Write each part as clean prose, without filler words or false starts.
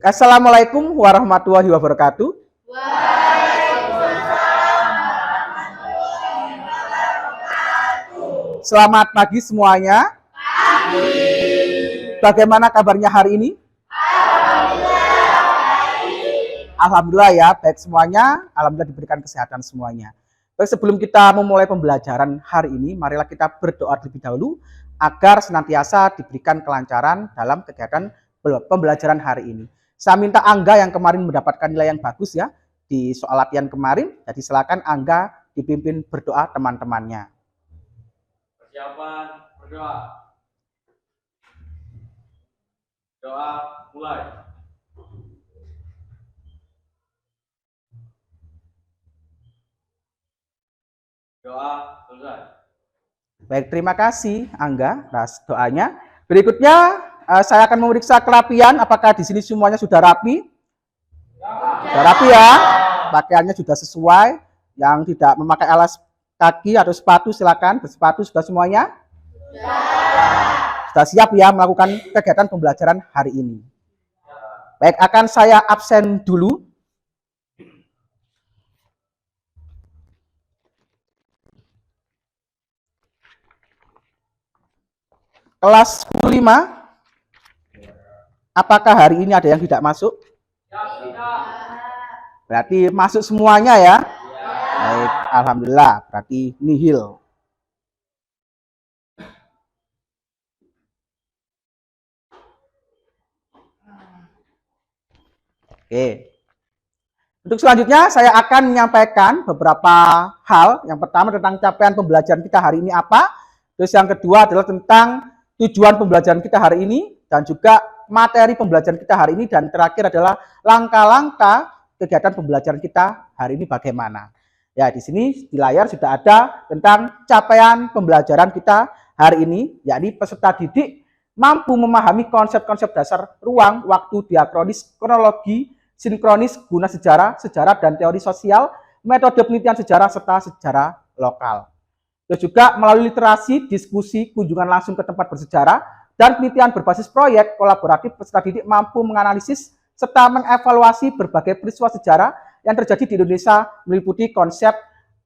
Assalamualaikum warahmatullahi wabarakatuh. Selamat pagi semuanya. Bagaimana kabarnya hari ini? Alhamdulillah ya, baik semuanya. Alhamdulillah diberikan kesehatan semuanya. Baik, sebelum kita memulai pembelajaran hari ini, marilah kita berdoa terlebih dahulu agar senantiasa diberikan kelancaran dalam kegiatan pembelajaran hari ini. Saya minta Angga yang kemarin mendapatkan nilai yang bagus ya di soal latihan kemarin. Jadi silakan Angga dipimpin berdoa teman-temannya. Persiapan berdoa. Doa mulai. Doa selesai. Baik, terima kasih Angga atas doanya. Berikutnya saya akan memeriksa kerapian. Apakah di sini semuanya sudah rapi? Sudah rapi ya. Pakaiannya sudah sesuai. Yang tidak memakai alas kaki atau sepatu silakan. Bersepatu sudah semuanya? Sudah siap ya melakukan kegiatan pembelajaran hari ini. Baik, akan saya absen dulu. Kelas 5. Apakah hari ini ada yang tidak masuk? Berarti masuk semuanya ya? Baik, alhamdulillah. Berarti nihil. Oke. Untuk selanjutnya saya akan menyampaikan beberapa hal. Yang pertama tentang capaian pembelajaran kita hari ini apa. Terus yang kedua adalah tentang tujuan pembelajaran kita hari ini. Dan juga materi pembelajaran kita hari ini. Dan terakhir adalah langkah-langkah kegiatan pembelajaran kita hari ini bagaimana. Ya, di sini di layar sudah ada tentang capaian pembelajaran kita hari ini. Yakni peserta didik mampu memahami konsep-konsep dasar ruang, waktu, diakronis, kronologi, sinkronis, guna sejarah, sejarah dan teori sosial, metode penelitian sejarah, serta sejarah lokal. Terus juga melalui literasi, diskusi, kunjungan langsung ke tempat bersejarah, dan penelitian berbasis proyek kolaboratif, peserta didik mampu menganalisis serta mengevaluasi berbagai peristiwa sejarah yang terjadi di Indonesia meliputi konsep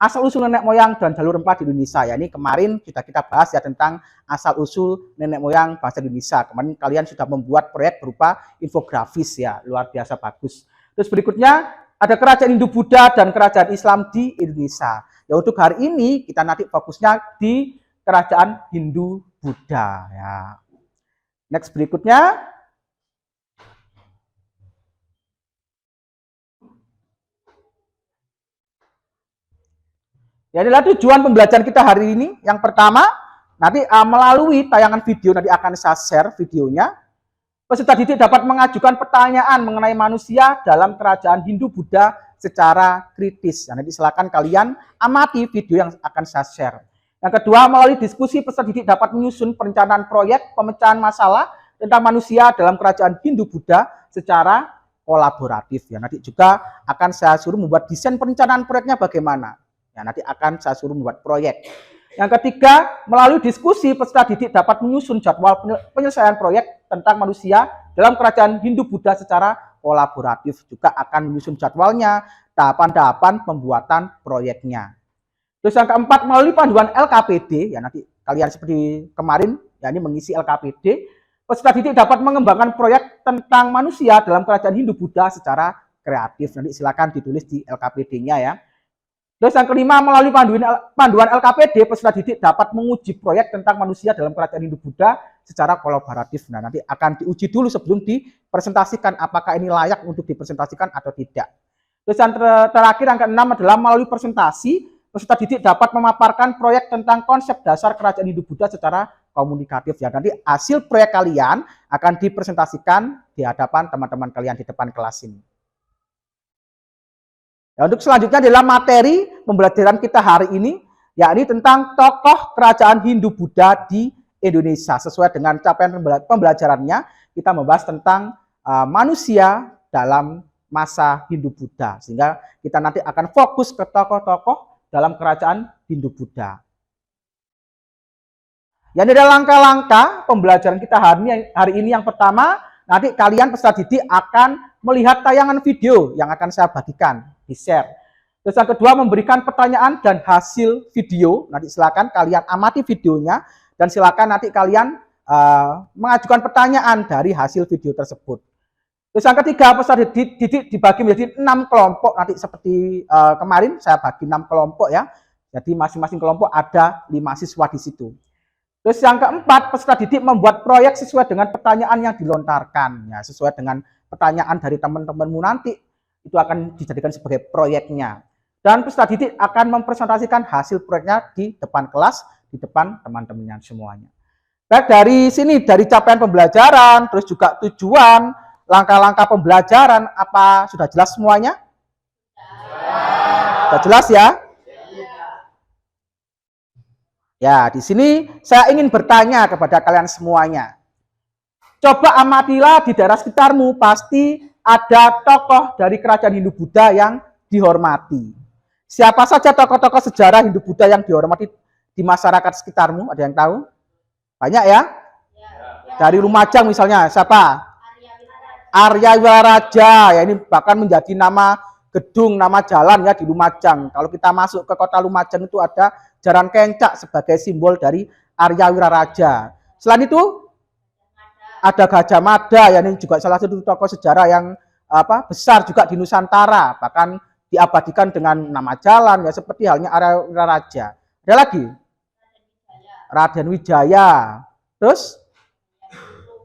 asal-usul nenek moyang dan jalur rempah di Indonesia. Ya, ini kemarin sudah kita bahas ya tentang asal-usul nenek moyang bangsa Indonesia. Kemarin kalian sudah membuat proyek berupa infografis ya, luar biasa bagus. Terus berikutnya ada kerajaan Hindu-Buddha dan kerajaan Islam di Indonesia. Ya, untuk hari ini kita nanti fokusnya di kerajaan Hindu-Buddha ya. Next berikutnya. Ya, inilah tujuan pembelajaran kita hari ini. Yang pertama, nanti melalui tayangan video nanti akan saya share videonya. Peserta didik dapat mengajukan pertanyaan mengenai manusia dalam kerajaan Hindu-Buddha secara kritis. Ya, nanti silakan kalian amati video yang akan saya share. Yang kedua, melalui diskusi peserta didik dapat menyusun perencanaan proyek pemecahan masalah tentang manusia dalam kerajaan Hindu-Buddha secara kolaboratif. Ya, nanti juga akan saya suruh membuat desain perencanaan proyeknya bagaimana. Ya, nanti akan saya suruh membuat proyek. Yang ketiga, melalui diskusi peserta didik dapat menyusun jadwal penyelesaian proyek tentang manusia dalam kerajaan Hindu-Buddha secara kolaboratif. Juga akan menyusun jadwalnya, tahapan-tahapan pembuatan proyeknya. Terus yang keempat, melalui panduan LKPD, ya nanti kalian seperti kemarin, ya ini mengisi LKPD, peserta didik dapat mengembangkan proyek tentang manusia dalam kerajaan Hindu-Buddha secara kreatif. Nanti silakan ditulis di LKPD-nya ya. Terus yang kelima, melalui panduan LKPD, peserta didik dapat menguji proyek tentang manusia dalam kerajaan Hindu-Buddha secara kolaboratif. Nah, nanti akan diuji dulu sebelum dipresentasikan apakah ini layak untuk dipresentasikan atau tidak. Terus yang terakhir, yang keenam adalah melalui presentasi, peserta didik dapat memaparkan proyek tentang konsep dasar kerajaan Hindu-Buddha secara komunikatif. Ya, nanti hasil proyek kalian akan dipresentasikan di hadapan teman-teman kalian di depan kelas ini. Ya, untuk selanjutnya adalah materi pembelajaran kita hari ini, yakni tentang tokoh kerajaan Hindu-Buddha di Indonesia. Sesuai dengan capaian pembelajarannya, kita membahas tentang manusia dalam masa Hindu-Buddha. Sehingga kita nanti akan fokus ke tokoh-tokoh dalam kerajaan Hindu-Buddha. Ya, ini adalah langkah-langkah pembelajaran kita hari ini. Yang pertama, nanti kalian peserta didik akan melihat tayangan video yang akan saya bagikan, di-share. Terus yang kedua, memberikan pertanyaan dan hasil video. Nanti silakan kalian amati videonya dan silakan nanti kalian mengajukan pertanyaan dari hasil video tersebut. Terus yang ketiga, peserta didik dibagi menjadi 6 kelompok. Nanti seperti kemarin saya bagi 6 kelompok ya. Jadi masing-masing kelompok ada 5 siswa di situ. Terus yang keempat, peserta didik membuat proyek sesuai dengan pertanyaan yang dilontarkan. Ya, sesuai dengan pertanyaan dari teman-temanmu nanti, itu akan dijadikan sebagai proyeknya. Dan peserta didik akan mempresentasikan hasil proyeknya di depan kelas, di depan teman-temannya semuanya. Baik, dari sini, dari capaian pembelajaran, terus juga tujuan, langkah-langkah pembelajaran, apa sudah jelas semuanya? Sudah jelas ya? Ya, di sini saya ingin bertanya kepada kalian semuanya. Coba amatilah di daerah sekitarmu, pasti ada tokoh dari kerajaan Hindu-Buddha yang dihormati. Siapa saja tokoh-tokoh sejarah Hindu-Buddha yang dihormati di masyarakat sekitarmu? Ada yang tahu? Banyak ya? Dari Lumajang misalnya, siapa? Arya Wiraraja. Ya, ini bahkan menjadi nama gedung, nama jalan ya di Lumajang. Kalau kita masuk ke kota Lumajang itu ada Jalan Kencak sebagai simbol dari Arya Wiraraja. Selain itu ada Gajah Mada, ya ini juga salah satu tokoh sejarah yang besar juga di Nusantara, bahkan diabadikan dengan nama jalan ya seperti halnya Arya Wiraraja. Ada lagi Raden Wijaya, terus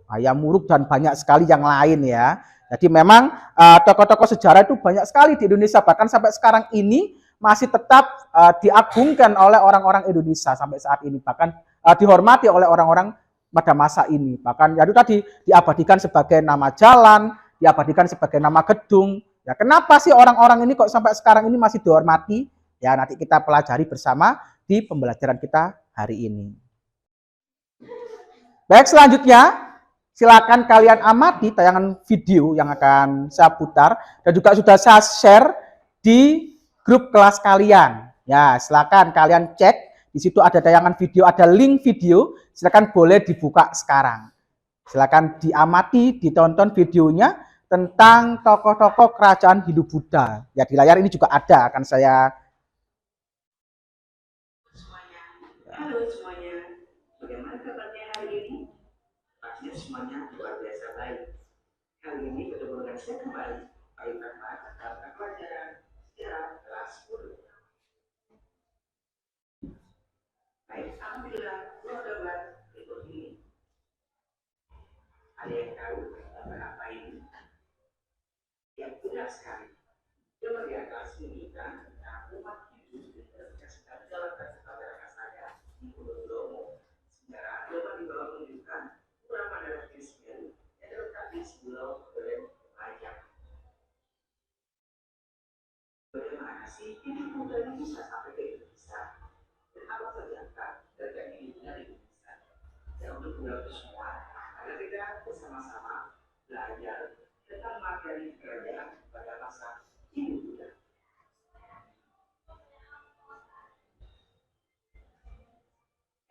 Hayam Wuruk dan banyak sekali yang lain ya. Jadi memang tokoh-tokoh sejarah itu banyak sekali di Indonesia, bahkan sampai sekarang ini masih tetap diagungkan oleh orang-orang Indonesia sampai saat ini, bahkan dihormati oleh orang-orang pada masa ini. Bahkan ya itu tadi diabadikan sebagai nama jalan, diabadikan sebagai nama gedung. Ya kenapa sih orang-orang ini kok sampai sekarang ini masih dihormati? Ya nanti kita pelajari bersama di pembelajaran kita hari ini. Baik, selanjutnya silakan kalian amati tayangan video yang akan saya putar dan juga sudah saya share di grup kelas kalian. Ya, silakan kalian cek. Di situ ada tayangan video, ada link video. Silakan boleh dibuka sekarang. Silakan diamati, ditonton videonya tentang tokoh-tokoh kerajaan Hindu-Buddha. Ya, di layar ini juga ada, akan saya. Halo semuanya, bagaimana kabarnya hari ini? Pastinya semuanya luar biasa baik. Kali ini ketemu dengan saya kembali, Pak Ibrahim, dalam pelajaran sejarah kelas 10. Baik, alhamdulillah, keluarga berikut ini. Ada yang tahu apa ini? Yang benar sekali. Coba lihat kelas ini kan, umat Hindu berdasarkan dalam pelajaran saya di Pulau Bromo. Sejarah coba dibawa menunjukkan beberapa daerah Kristen yang terletak di Pulau Bayang. Bagaimana sih ini Buddha bisa sampai ke Indonesia? Dan apa saja terjadi di Indonesia? Dan untuk Buddha itu semua, agar kita bersama-sama belajar tentang materi kerajaan pada masa Hindu Buddha.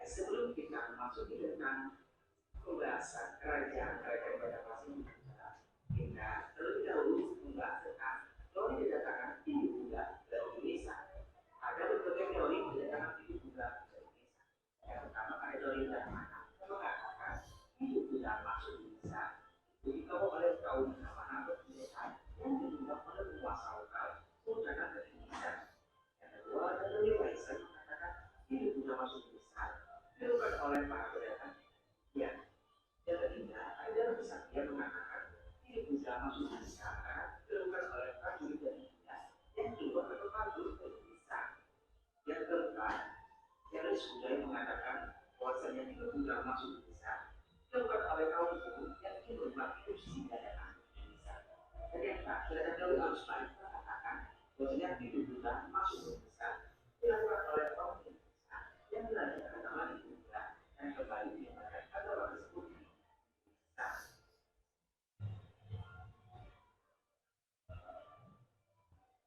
Sebelum kita masuk tentang pembahasan kerajaan-kerajaan pada masa Hindu Buddha, kita terlebih dahulu membahas tentang teori kedatangan Hindu Buddha ke Indonesia. Ada berbagai teori kedatangan Hindu Buddha ke Indonesia. Yang pertama ada teori yang mengatakan Hindu Buddha masuk Indonesia itu dibawa oleh kaum Brahmana berpendidikan yang diundang oleh penguasa lokal untuk datang ke Indonesia. Yang kedua ada teori lain yang mengatakan Hindu Buddha masuk Indonesia dilakukan oleh para pendatang. Ya, yang ketiga ada besar yang mengatakan Hindu Buddha masuk Indonesia dilakukan oleh prajurit dari India yang keluar ke tempat dulu ke Indonesia. Yang keempat, teori Buddha yang mengatakan bahwasanya Hindu Buddha masuk Indonesia dilakukan oleh kaum buruh yang ingin berubah hidup sederhana Indonesia. Dan yang terakhir ada teori arus balik mengatakan bahwasanya Hindu Buddha masuk Indonesia dilakukan oleh kaum Indonesia yang belajar agama Hindu Buddha dan kembali menyebarkan agama tersebut di Indonesia.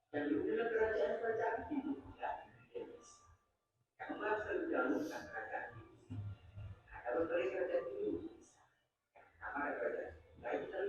Dan juga kerajaan-kerajaan Hindu Buddha di Indonesia. Yang membahas terlebih dahulu tentang kerajaan Hindu. Ada berbagai kerajaan Hindu di Indonesia. Yang pertama ada kerajaan Hindu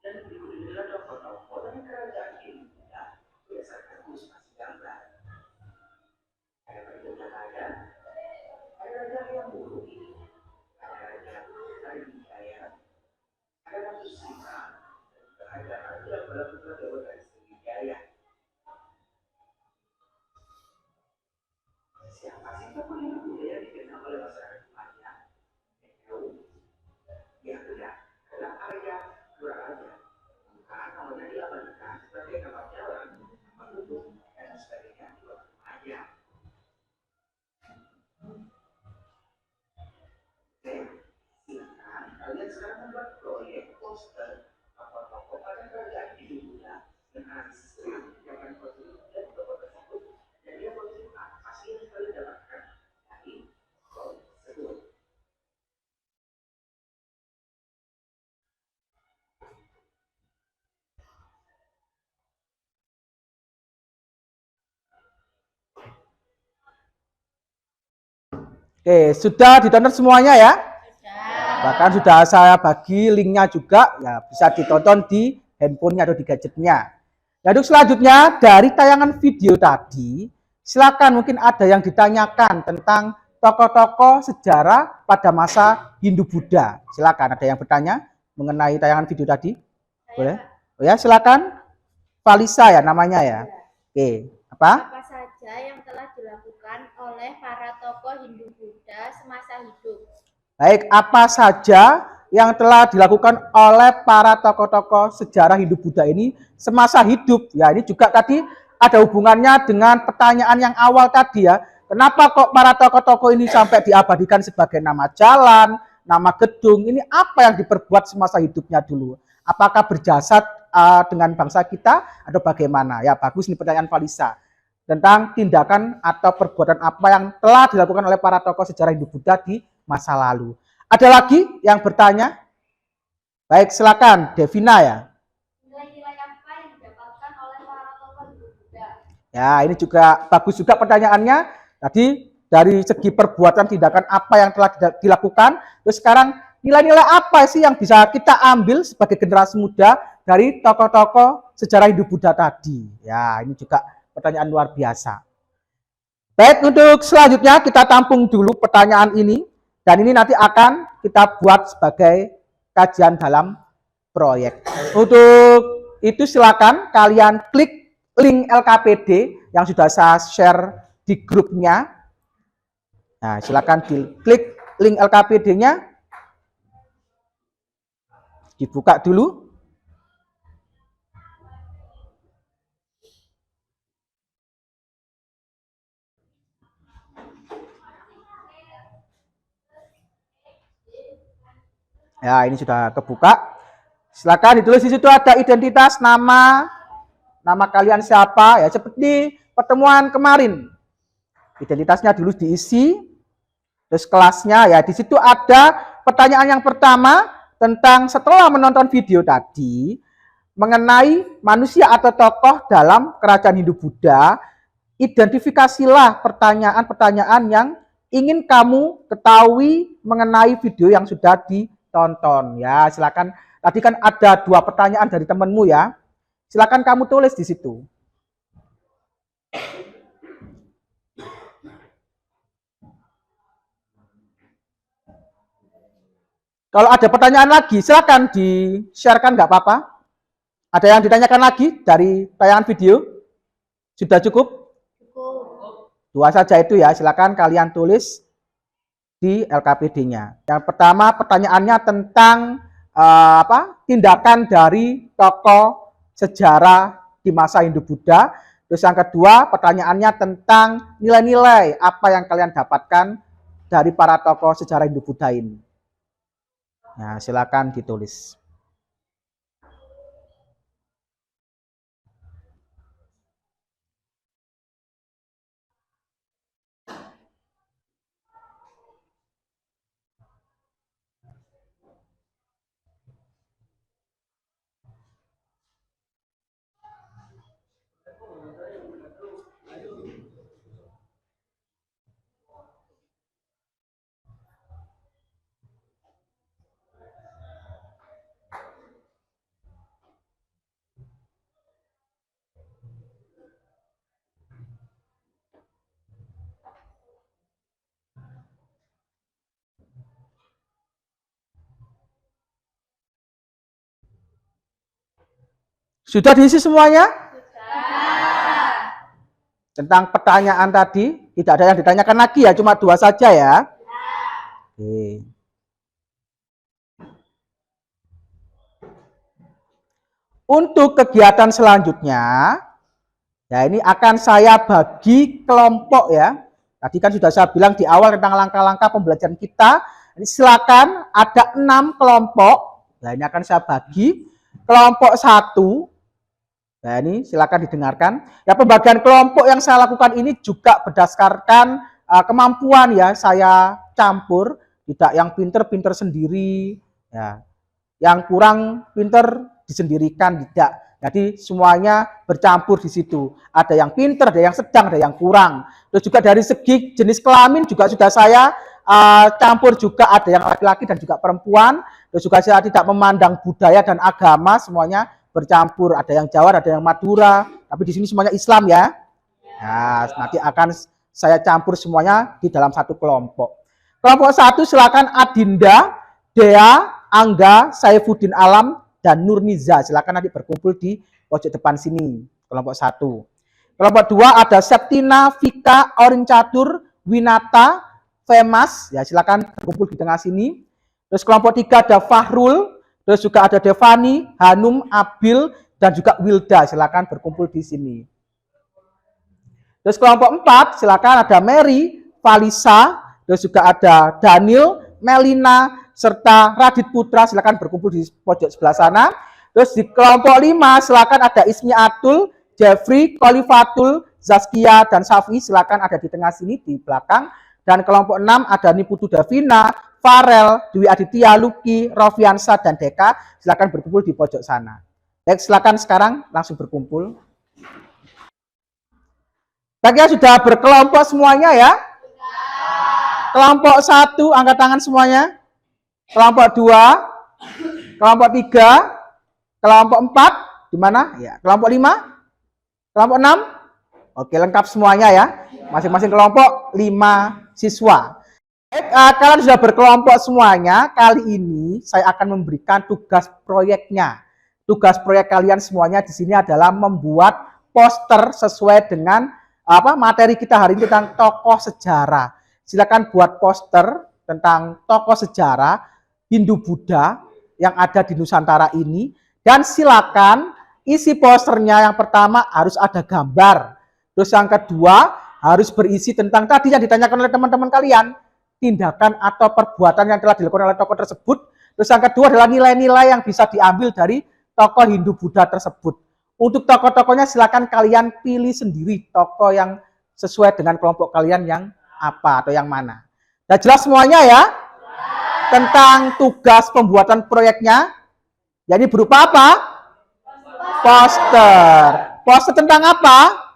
Dan berikut inilah tokoh-tokoh dari kerajaan India berdasarkan ilustrasi gambar. Ada raja, ada raja yang buruk ini, ada raja dari Wijaya, ada Ratu Sima, dan ada raja Balaputra Dewa dari Sriwijaya. Siapa sih tokoh yang budaya dikenal oleh masyarakat Melayu? Ya benar, adalah Arya Suraja. Karena namanya diabadikan sebagai nama jalan, nama gedung, dan sebagainya di luar Maya. Silakan kalian sekarang membuat proyek poster tokoh-tokoh pada kerajaan di dunia dan analisis kebijakan positif dan tokoh tersebut. Dan dia positif apa sih yang kalian dapatkan dari proyek tersebut? Oke, sudah ditonton semuanya ya? Bahkan sudah saya bagi linknya juga, ya bisa ditonton di handphonenya atau di gadgetnya. Nah, untuk selanjutnya dari tayangan video tadi, silakan mungkin ada yang ditanyakan tentang tokoh-tokoh sejarah pada masa Hindu-Buddha. Silakan, ada yang bertanya mengenai tayangan video tadi? Boleh? Oh ya, silakan. Valisa ya namanya ya. Oke, apa? Apa saja yang telah dilakukan oleh para tokoh Hindu-Buddha semasa hidup? Baik, apa saja yang telah dilakukan oleh para tokoh-tokoh sejarah Hindu-Buddha ini semasa hidup? Ya, ini juga tadi ada hubungannya dengan pertanyaan yang awal tadi ya. Kenapa kok para tokoh-tokoh ini sampai diabadikan sebagai nama jalan, nama gedung? Ini apa yang diperbuat semasa hidupnya dulu? Apakah berjasa dengan bangsa kita atau bagaimana? Ya, bagus ini pertanyaan Valisa. Tentang tindakan atau perbuatan apa yang telah dilakukan oleh para tokoh sejarah Hindu-Buddha di masa lalu. Ada lagi yang bertanya? Baik, silakan Devina ya. Nilai-nilai apa yang didapatkan oleh para tokoh Hindu-Buddha? Ya, ini juga bagus juga pertanyaannya. Tadi dari segi perbuatan tindakan apa yang telah dilakukan, terus sekarang nilai-nilai apa sih yang bisa kita ambil sebagai generasi muda dari tokoh-tokoh sejarah Hindu-Buddha tadi? Ya, ini juga pertanyaan luar biasa. Baik, untuk selanjutnya kita tampung dulu pertanyaan ini. Dan ini nanti akan kita buat sebagai kajian dalam proyek. Untuk itu silakan kalian klik link LKPD yang sudah saya share di grupnya. Nah, silakan diklik link LKPD-nya. Dibuka dulu. Ya, ini sudah kebuka. Silakan ditulis di situ ada identitas, nama kalian siapa ya, seperti pertemuan kemarin. Identitasnya dulu diisi, terus kelasnya ya di situ ada pertanyaan yang pertama tentang setelah menonton video tadi mengenai manusia atau tokoh dalam kerajaan Hindu-Buddha, identifikasilah pertanyaan-pertanyaan yang ingin kamu ketahui mengenai video yang sudah ditonton. Ya, silakan. Tadi kan ada 2 pertanyaan dari temanmu ya. Silakan kamu tulis di situ. Kalau ada pertanyaan lagi, silakan di-sharekan, nggak apa-apa. Ada yang ditanyakan lagi dari tayangan video? Sudah cukup? Cukup. 2 saja itu ya, silakan kalian tulis di LKPD-nya. Yang pertama pertanyaannya tentang tindakan dari tokoh sejarah di masa Hindu-Buddha. Terus yang kedua pertanyaannya tentang nilai-nilai apa yang kalian dapatkan dari para tokoh sejarah Hindu-Buddha ini. Nah, silakan ditulis. Sudah diisi semuanya? Tentang pertanyaan tadi, tidak ada yang ditanyakan lagi ya, cuma 2 saja ya. Oke. Untuk kegiatan selanjutnya, ya ini akan saya bagi kelompok ya. Tadi kan sudah saya bilang di awal tentang langkah-langkah pembelajaran kita. Ini silakan ada 6 kelompok. Nah ini akan saya bagi. Kelompok 1, nah ini silakan didengarkan. Ya pembagian kelompok yang saya lakukan ini juga berdasarkan kemampuan ya. Saya campur, tidak yang pinter-pinter sendiri, ya. Yang kurang pinter disendirikan, tidak. Jadi semuanya bercampur di situ. Ada yang pinter, ada yang sedang, ada yang kurang. Terus juga dari segi jenis kelamin juga sudah saya campur juga, ada yang laki-laki dan juga perempuan. Terus juga saya tidak memandang budaya dan agama, semuanya bercampur. Ada yang Jawa, ada yang Madura, tapi di sini semuanya Islam ya. Nah, nanti akan saya campur semuanya di dalam satu kelompok. Kelompok 1 silakan Adinda, Dea, Angga, Saifuddin Alam, dan Nurniza. Silakan nanti berkumpul di pojok depan sini. Kelompok 1. Kelompok 2 ada Septina, Vika, Orin Catur, Winata, Femas. Ya silakan berkumpul di tengah sini. Terus kelompok 3 ada Fahrul, terus juga ada Devani, Hanum, Abil, dan juga Wilda. Silakan berkumpul di sini. Terus kelompok 4 silakan ada Mary, Valisa, terus juga ada Daniel, Melina, serta Radit Putra. Silakan berkumpul di pojok sebelah sana. Terus di kelompok 5 silakan ada Ismi Atul, Jeffrey, Khalifatul, Zaskia, dan Safi. Silakan ada di tengah sini di belakang. Dan kelompok 6 ada Niputu Davina, Farel, Dwi Aditya, Luki, Rofiansa, dan Deka. Silakan berkumpul di pojok sana. Baik, silakan sekarang langsung berkumpul. Kalian sudah berkelompok semuanya ya? Kelompok 1 angkat tangan semuanya. Kelompok 2, kelompok 3, kelompok 4 di mana? Ya, kelompok 5, kelompok 6. Oke, lengkap semuanya ya. Masing-masing kelompok 5 siswa. Kalian sudah berkelompok semuanya. Kali ini saya akan memberikan tugas proyeknya. Tugas proyek kalian semuanya di sini adalah membuat poster sesuai dengan materi kita hari ini tentang tokoh sejarah. Silakan buat poster tentang tokoh sejarah Hindu-Buddha yang ada di Nusantara ini. Dan silakan isi posternya yang pertama harus ada gambar. Terus yang kedua harus berisi tentang tadi yang ditanyakan oleh teman-teman kalian, tindakan atau perbuatan yang telah dilakukan oleh tokoh tersebut. Terus yang kedua adalah nilai-nilai yang bisa diambil dari tokoh Hindu-Buddha tersebut. Untuk tokoh-tokohnya silakan kalian pilih sendiri tokoh yang sesuai dengan kelompok kalian yang apa atau yang mana. Nah, jelas semuanya ya? Tentang tugas pembuatan proyeknya. Jadi berupa apa? Poster. Poster tentang apa?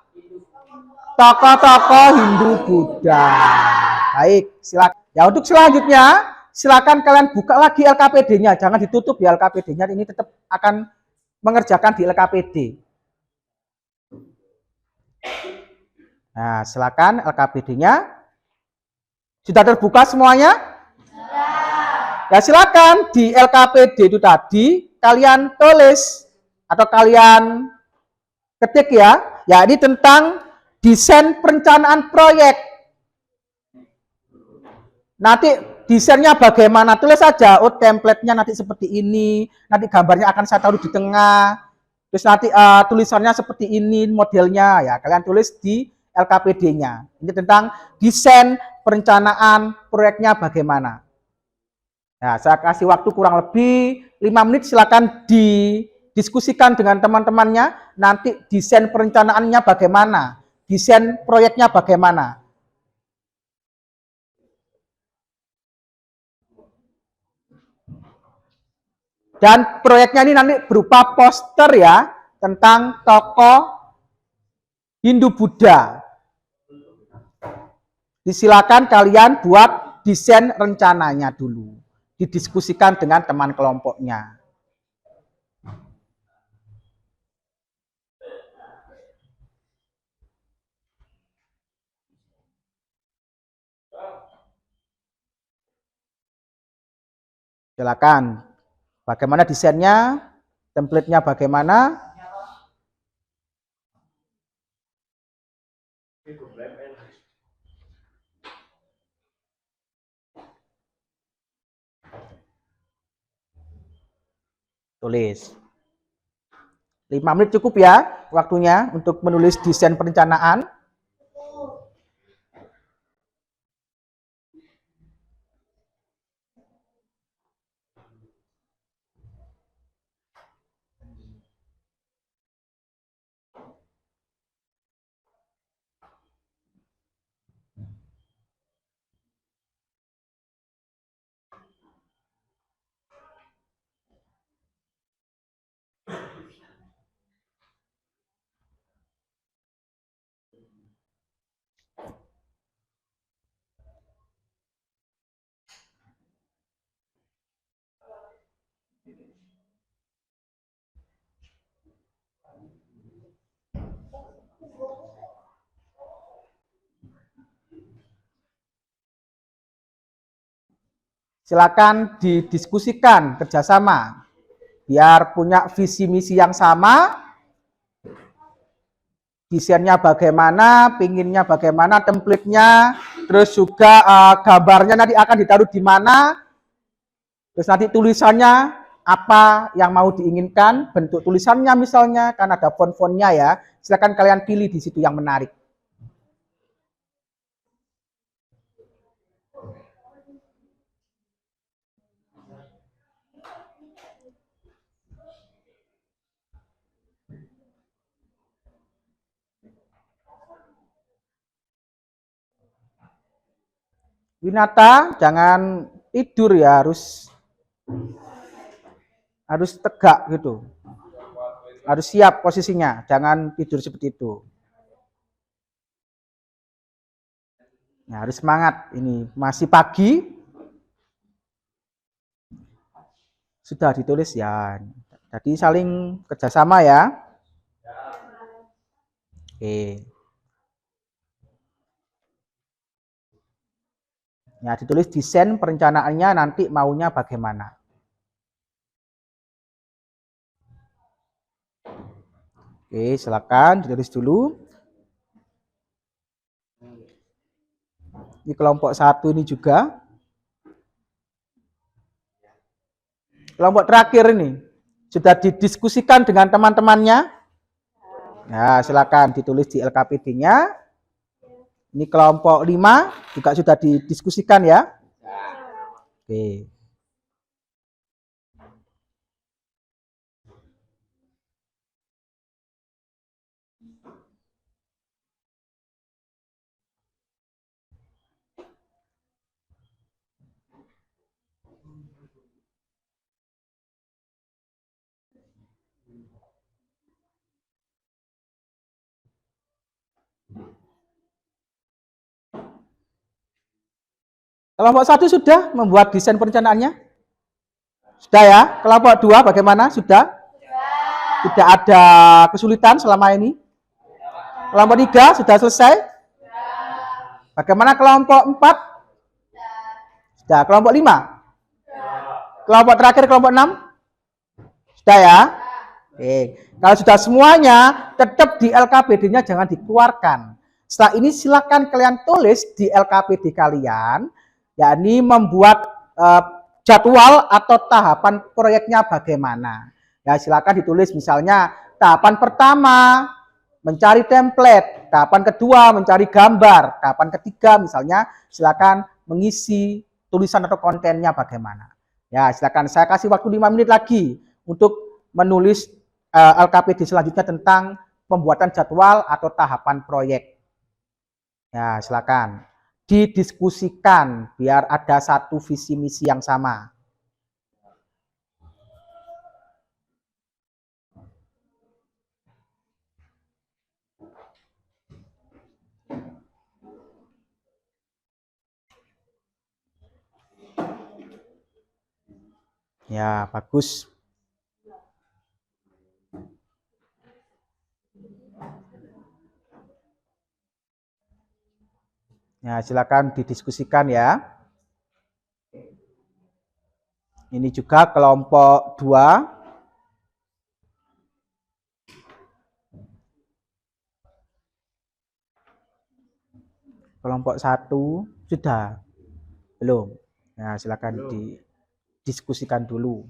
Tokoh-tokoh Hindu-Buddha. Baik, silakan. Ya, untuk selanjutnya silakan kalian buka lagi LKPD-nya. Jangan ditutup ya LKPD-nya. Ini tetap akan mengerjakan di LKPD. Nah, silakan LKPD-nya. Sudah terbuka semuanya? Ya, silakan di LKPD itu tadi kalian tulis atau kalian ketik ya. Ya, ini tentang desain perencanaan proyek. Nanti desainnya bagaimana? Tulis saja, oh template-nya nanti seperti ini, nanti gambarnya akan saya taruh di tengah. Terus nanti tulisannya seperti ini modelnya ya. Kalian tulis di LKPD-nya. Ini tentang desain perencanaan proyeknya bagaimana. Nah, saya kasih waktu kurang lebih 5 menit, silakan didiskusikan dengan teman-temannya. Nanti desain perencanaannya bagaimana? Desain proyeknya bagaimana? Dan proyeknya ini nanti berupa poster ya, tentang tokoh Hindu-Buddha. Disilakan kalian buat desain rencananya dulu. Didiskusikan dengan teman kelompoknya. Silakan. Bagaimana desainnya, template-nya bagaimana, Tulis. 5 menit cukup ya waktunya untuk menulis desain perencanaan. Silakan didiskusikan kerjasama biar punya visi misi yang sama, desainnya bagaimana, pinginnya bagaimana, template-nya, terus juga gambarnya nanti akan ditaruh di mana, terus nanti tulisannya apa yang mau diinginkan, bentuk tulisannya misalnya, kan ada font-fontnya ya, silakan kalian pilih di situ yang menarik. Winata, jangan tidur ya, harus tegak gitu. Harus siap posisinya, jangan tidur seperti itu. Nah, harus semangat, ini masih pagi. Sudah ditulis ya. Jadi saling kerjasama ya. Oke. Ya, ditulis desain perencanaannya nanti maunya bagaimana. Oke, silakan ditulis dulu. Ini kelompok 1 ini juga. Kelompok terakhir ini sudah didiskusikan dengan teman-temannya. Nah, silakan ditulis di LKPD-nya. Ini kelompok 5 juga sudah didiskusikan ya. Oke. Kelompok 1 sudah membuat desain perencanaannya? Sudah ya? Kelompok 2 bagaimana? Sudah? Tidak ada kesulitan selama ini? Kelompok 3 sudah selesai? Bagaimana kelompok 4? Sudah. Kelompok 5? Kelompok terakhir kelompok 6? Sudah ya? Oke. Kalau sudah semuanya, tetap di LKPD-nya jangan dikeluarkan. Setelah ini silakan kalian tulis di LKPD kalian, yakni membuat jadwal atau tahapan proyeknya bagaimana. Ya, silakan ditulis misalnya tahapan pertama mencari template, tahapan kedua mencari gambar, tahapan ketiga misalnya silakan mengisi tulisan atau kontennya bagaimana. Ya, silakan saya kasih waktu 5 menit lagi untuk menulis LKPD selanjutnya tentang pembuatan jadwal atau tahapan proyek. Ya, silakan didiskusikan biar ada satu visi misi yang sama. Ya, bagus. Ya, silakan didiskusikan ya. Ini juga kelompok 2. Kelompok 1 sudah? Belum? Nah, silakan didiskusikan dulu.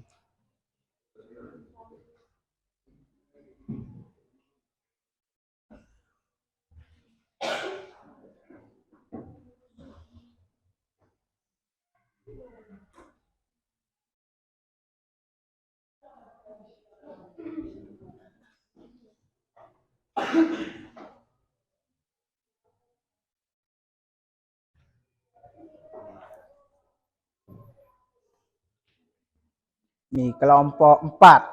Nih, kelompok 4.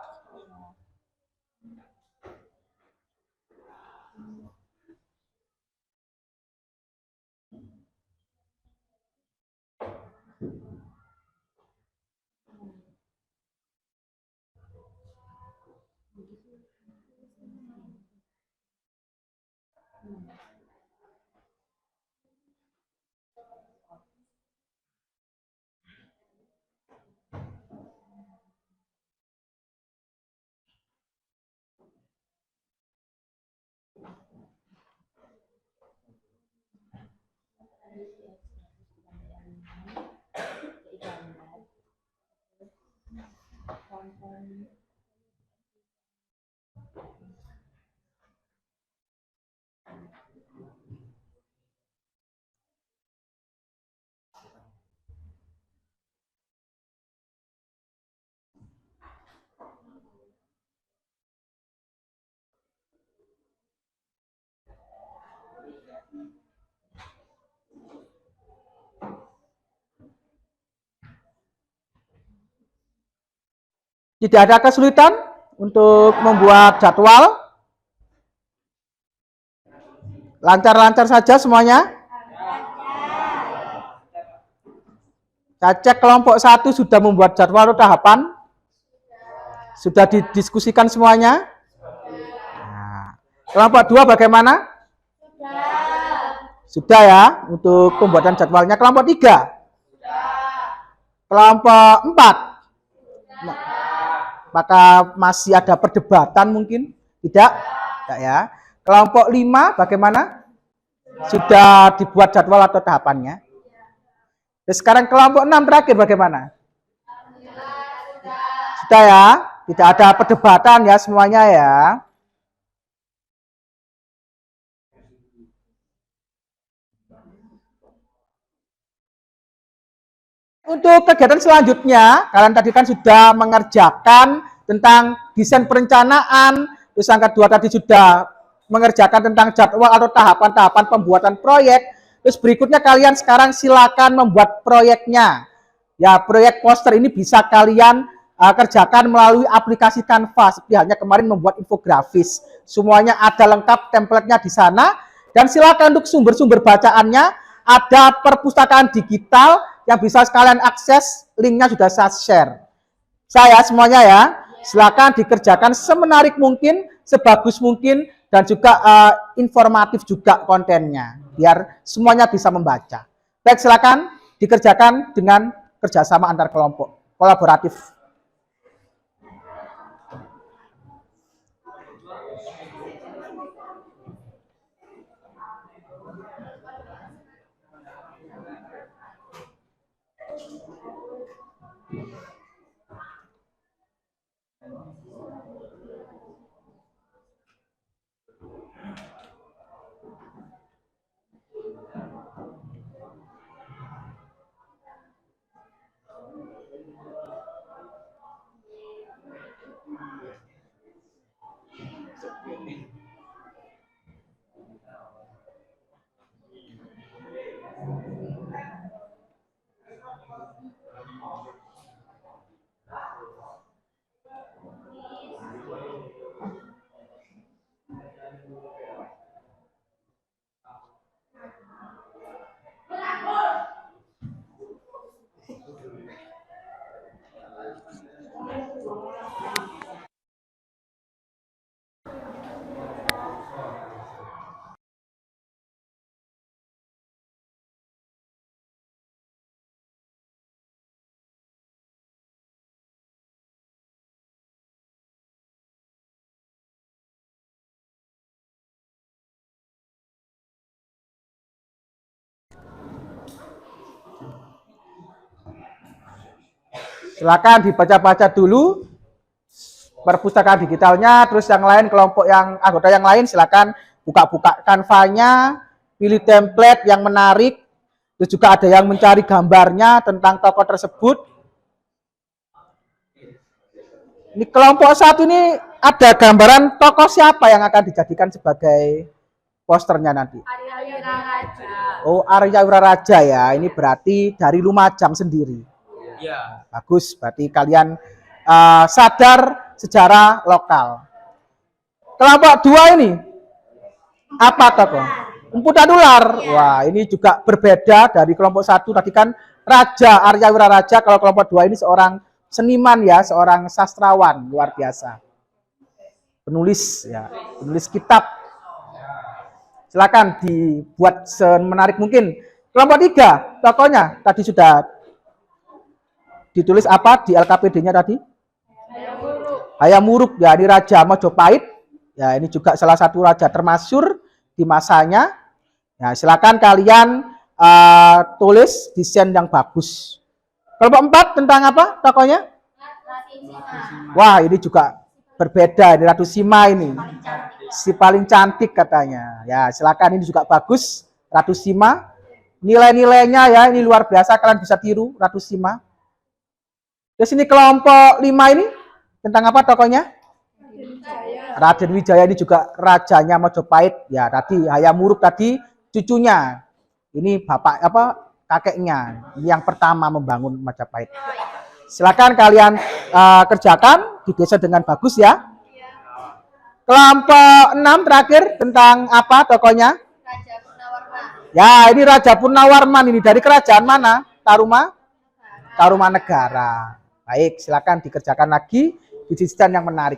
Tidak ada kesulitan untuk membuat jadwal? Lancar-lancar saja semuanya? Saya cek kelompok 1 sudah membuat jadwal atau tahapan? Sudah didiskusikan semuanya? Nah, kelompok 2 bagaimana? Sudah ya, untuk pembuatan jadwalnya. Kelompok 3? Kelompok 4? Maka masih ada perdebatan mungkin? Tidak? Tidak ya. Kelompok 5 bagaimana? Sudah dibuat jadwal atau tahapannya? Sekarang kelompok 6 terakhir bagaimana? Sudah ya? Tidak ada perdebatan ya semuanya ya. Untuk kegiatan selanjutnya, kalian tadi kan sudah mengerjakan tentang desain perencanaan, terus yang kedua tadi sudah mengerjakan tentang jadwal atau tahapan-tahapan pembuatan proyek, terus berikutnya kalian sekarang silakan membuat proyeknya. Ya, proyek poster ini bisa kalian kerjakan melalui aplikasi Canva, seperti halnya kemarin membuat infografis. Semuanya ada lengkap template-nya di sana, dan silakan untuk sumber-sumber bacaannya, ada perpustakaan digital yang bisa sekalian akses, linknya sudah saya share. Saya semuanya ya, silakan dikerjakan semenarik mungkin, sebagus mungkin, dan juga informatif juga kontennya, biar semuanya bisa membaca. Baik, silakan dikerjakan dengan kerjasama antar kelompok, kolaboratif. Silakan dibaca-baca dulu perpustakaan digitalnya, terus yang lain kelompok yang anggota yang lain silakan buka-buka kanvanya, pilih template yang menarik, terus juga ada yang mencari gambarnya tentang tokoh tersebut. Ini kelompok satu ini ada gambaran tokoh siapa yang akan dijadikan sebagai posternya nanti? Arya Wiraraja. Oh, Arya Wiraraja ya. Ini berarti dari Lumajang sendiri. Iya. Bagus, berarti kalian sadar sejarah lokal. Kelompok dua ini apa tokoh? Empu Tanular. Wah, ini juga berbeda dari kelompok satu. Tadi kan Raja Arya Wiraraja. Kalau kelompok dua ini seorang seniman ya, seorang sastrawan luar biasa. Penulis ya, penulis kitab. Silakan dibuat semenarik mungkin. Kelompok tiga, tokohnya tadi sudah ditulis apa di LKPD-nya tadi? Hayam Wuruk, ya ini Raja Mojopahit. Ya ini juga salah satu raja termasyhur di masanya. Ya silakan kalian tulis desain yang bagus. Kelompok 4 tentang apa tokohnya? Wah ini juga berbeda, ini Ratu Sima ini. Si paling cantik katanya. Ya silakan, ini juga bagus Ratu Sima. Nilai-nilainya ya ini luar biasa, kalian bisa tiru Ratu Sima. Terus ini kelompok 5 ini tentang apa tokohnya? Raden Wijaya, ini juga rajanya Majapahit. Ya tadi Hayam Wuruk tadi cucunya. Ini bapak apa kakeknya. Ini yang pertama membangun Majapahit. Silakan kalian kerjakan di desa dengan bagus ya. Kelompok 6 terakhir tentang apa tokohnya? Raja Purnawarman. Ya, ini Raja Purnawarman, ini dari kerajaan mana? Tarumanegara. Baik, silakan dikerjakan lagi di desain yang menarik.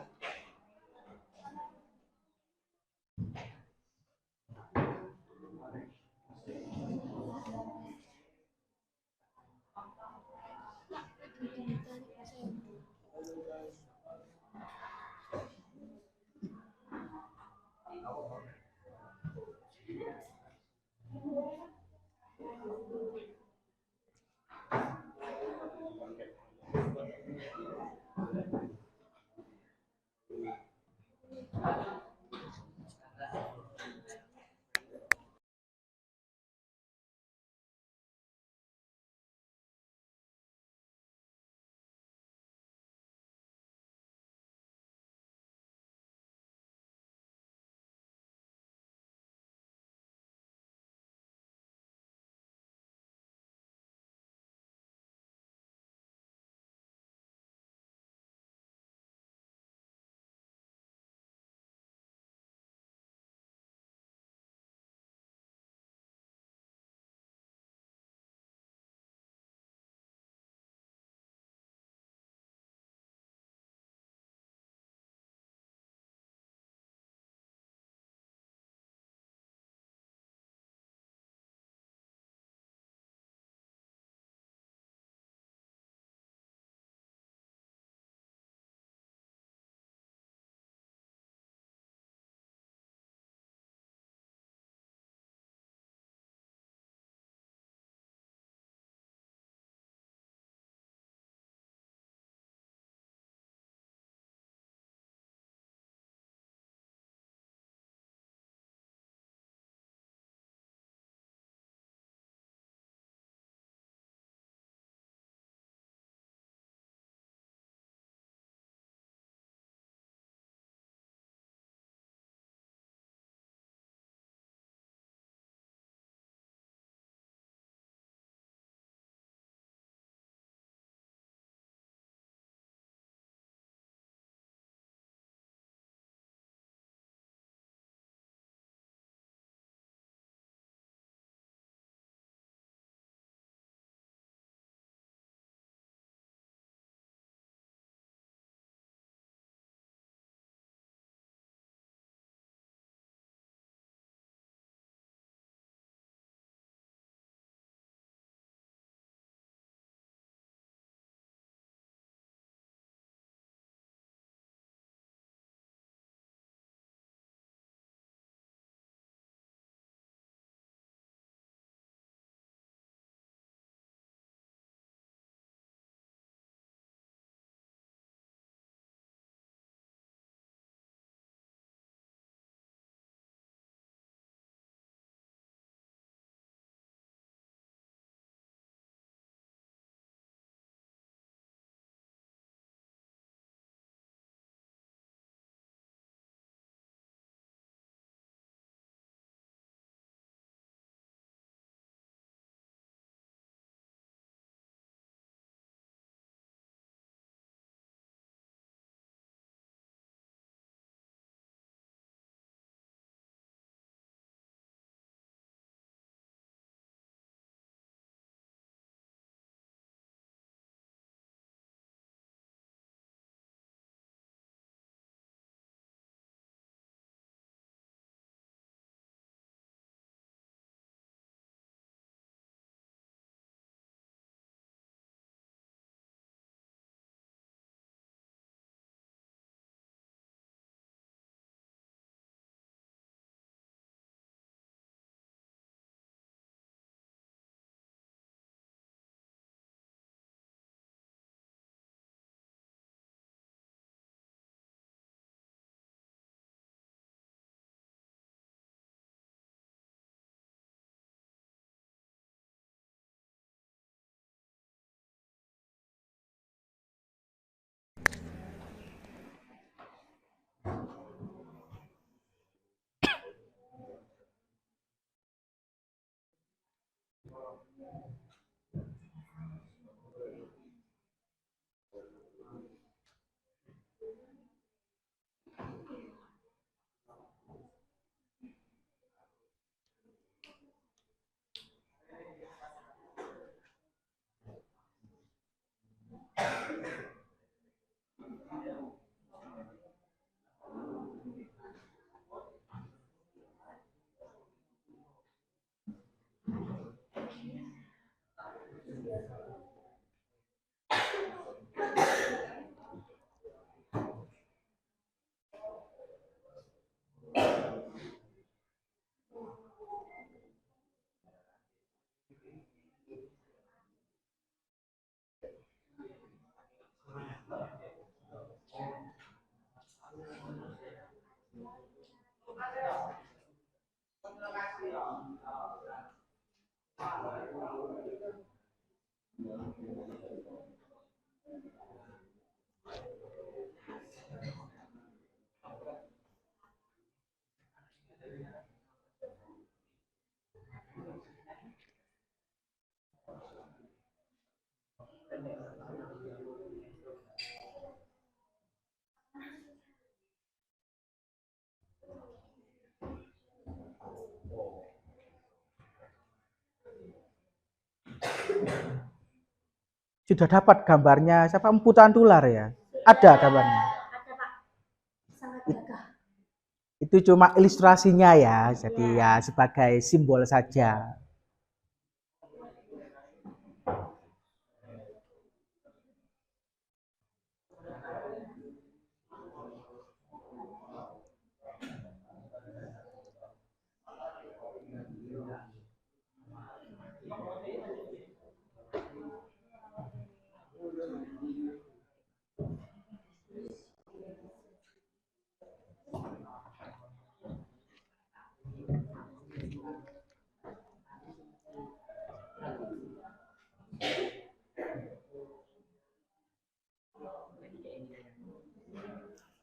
Sudah dapat gambarnya siapa? Empu Tantular ya? Ada gambarnya. Ada Pak. Sangat gagah. Itu cuma ilustrasinya ya, jadi ya sebagai simbol saja.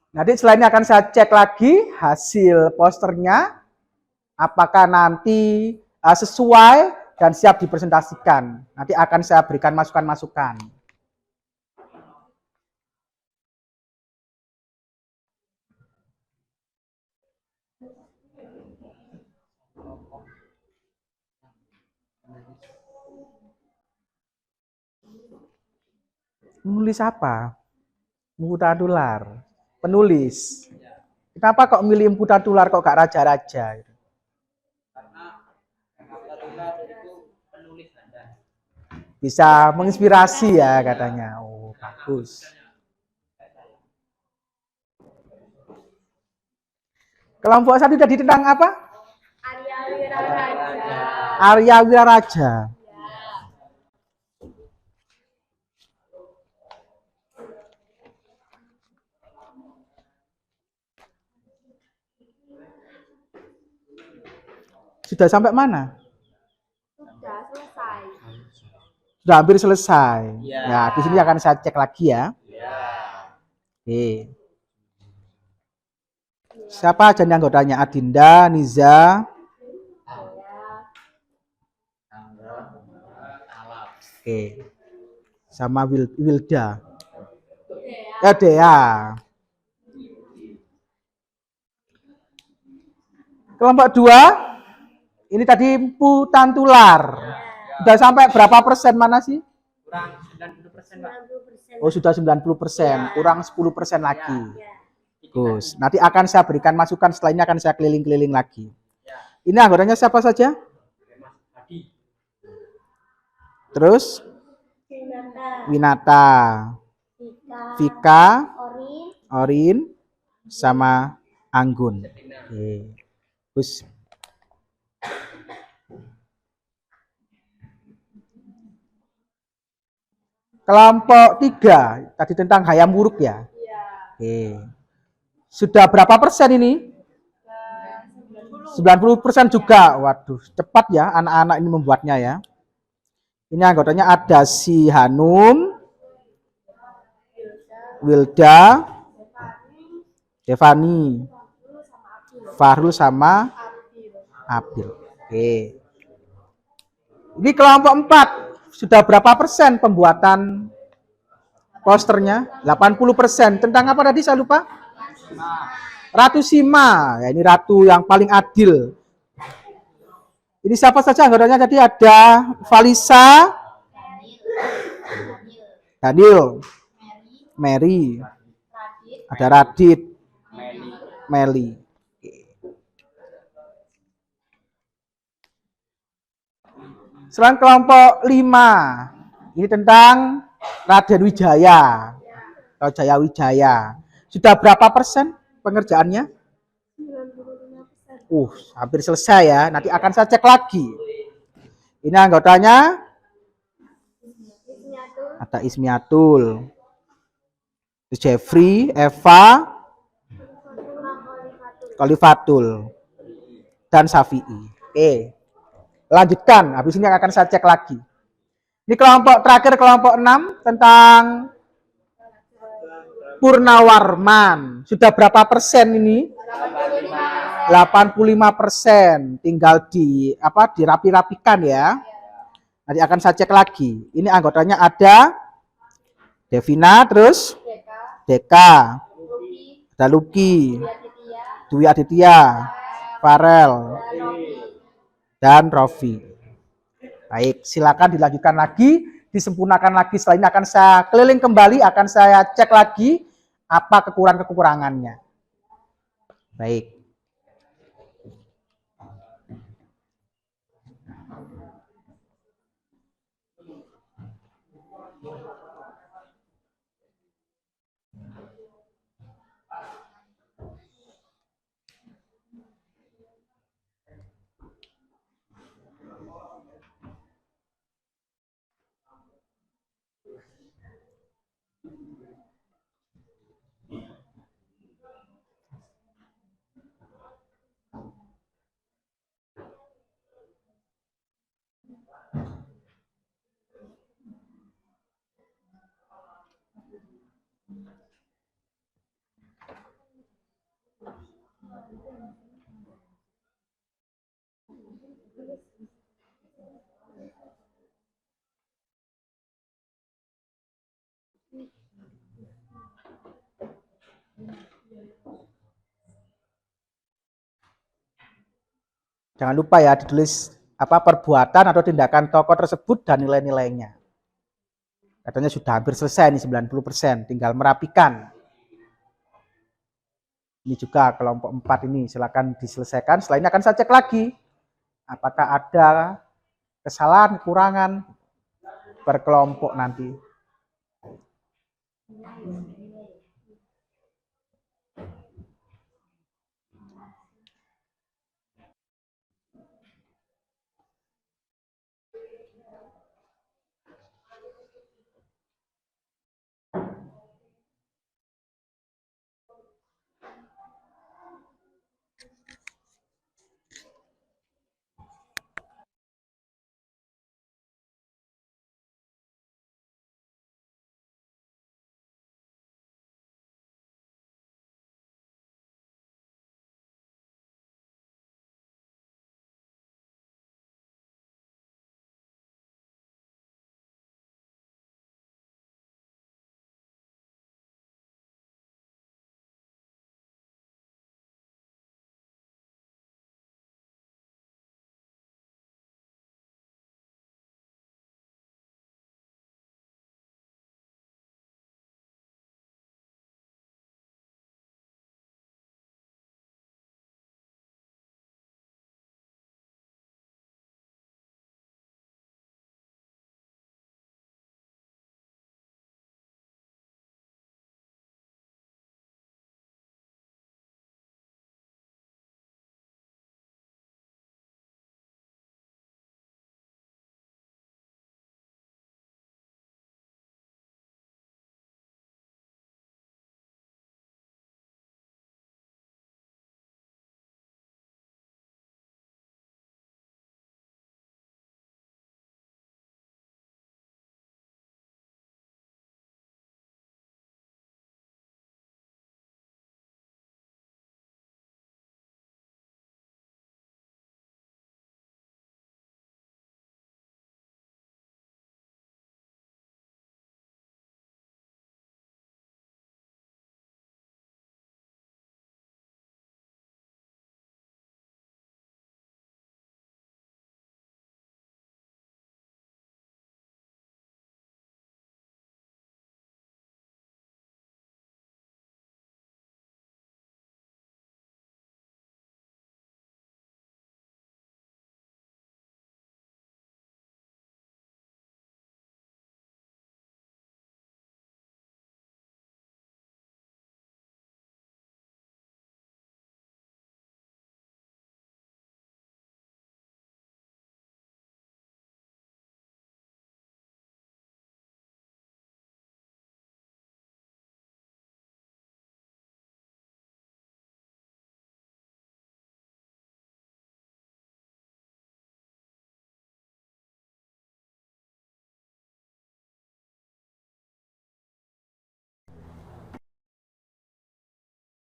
Nanti setelah ini akan saya cek lagi hasil posternya, apakah nanti sesuai dan siap dipresentasikan. Nanti akan saya berikan masukan-masukan. Menulis apa? Empu Tantular. Penulis. Kenapa kok milih Empu Tantular kok gak raja-raja? Bisa menginspirasi ya katanya. Oh, bagus. Kelompok satu tadi tentang apa? Arya Wiraraja. Arya Wiraraja. Sudah sampai mana? Sudah selesai. Sudah hampir selesai. Ya, di sini akan saya cek lagi ya. Oke. Siapa aja nih anggotanya? Adinda, Niza. Oke. Sama Wilda. Ya, Dea. Kelompok 2. Ini tadi Empu Tantular. Sudah sampai berapa persen mana sih? Kurang 90% Pak. 90%. Oh, sudah 90%. Kurang 10% lagi. Bagus. Nanti akan saya berikan masukan, setelah ini akan saya keliling-keliling lagi. Ini anggotanya siapa saja? Terus? Winata. Vika. Orin. Sama Anggun. Oke. Terus kelompok 3 tadi tentang hayam wuruk ya. Oke. Sudah berapa persen ini? 90% juga. Waduh, cepat ya anak-anak ini membuatnya ya. Ini anggotanya ada si Hanum, Wilda, Devani, Fahrul sama Abil. Oke. Ini kelompok 4. Sudah berapa persen pembuatan posternya? 80%. Tentang apa tadi saya lupa? Ratu Sima. Ya, ini ratu yang paling adil. Ini siapa saja anggotanya? Tadi ada Valisa, Daniel, Mary, ada Radit, Meli. Selain kelompok 5, Ini tentang Raden Wijaya. Atau Jaya Wijaya. Sudah berapa persen pengerjaannya? 95%. Hampir selesai ya. Nanti akan saya cek lagi. Ini anggotanya Ismiatul, ada Ismiatul, Jeffrey, Eva, Khalifatul, dan Syafi'i. Oke. Lanjutkan. Habis ini akan saya cek lagi. Ini kelompok terakhir, kelompok 6 tentang Purnawarman. Sudah berapa persen ini? 85%. Tinggal dirapi-rapikan ya. Nanti akan saya cek lagi. Ini anggotanya ada Devina, terus Deka, ada Luki, Dwi Aditya, Farel, dan Rofi. Baik, silakan dilanjutkan lagi, disempurnakan lagi. Setelah ini akan saya keliling kembali, akan saya cek lagi apa kekurangannya. Baik. Jangan lupa ya ditulis perbuatan atau tindakan tokoh tersebut dan nilai-nilainya. Katanya sudah hampir selesai nih 90%, tinggal merapikan. Ini juga kelompok 4 ini silakan diselesaikan. Setelah ini akan saya cek lagi apakah ada kesalahan, kekurangan per kelompok nanti.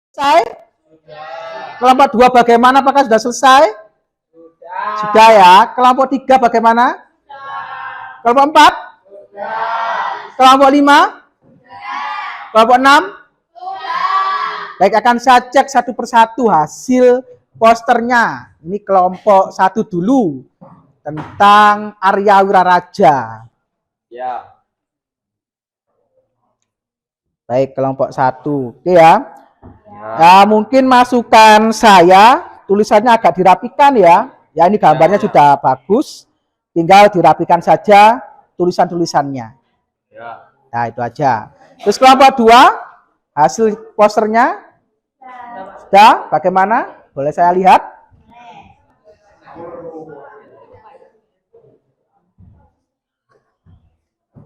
Selesai? Kelompok 2 bagaimana? Apakah sudah selesai? Sudah ya. Kelompok 3 bagaimana? Kelompok 4? Kelompok 5? Kelompok 6? Baik, akan saya cek satu persatu hasil posternya. Ini kelompok 1 dulu. Tentang Arya Wiraraja. Ya. Baik, kelompok 1. Oke ya. Ya, mungkin masukan saya, tulisannya agak dirapikan ya. Ya, ini gambarnya sudah bagus. Tinggal dirapikan saja tulisan-tulisannya. Ya. Nah, itu aja. Terus kelompok 2, hasil posternya sudah bagaimana? Boleh saya lihat?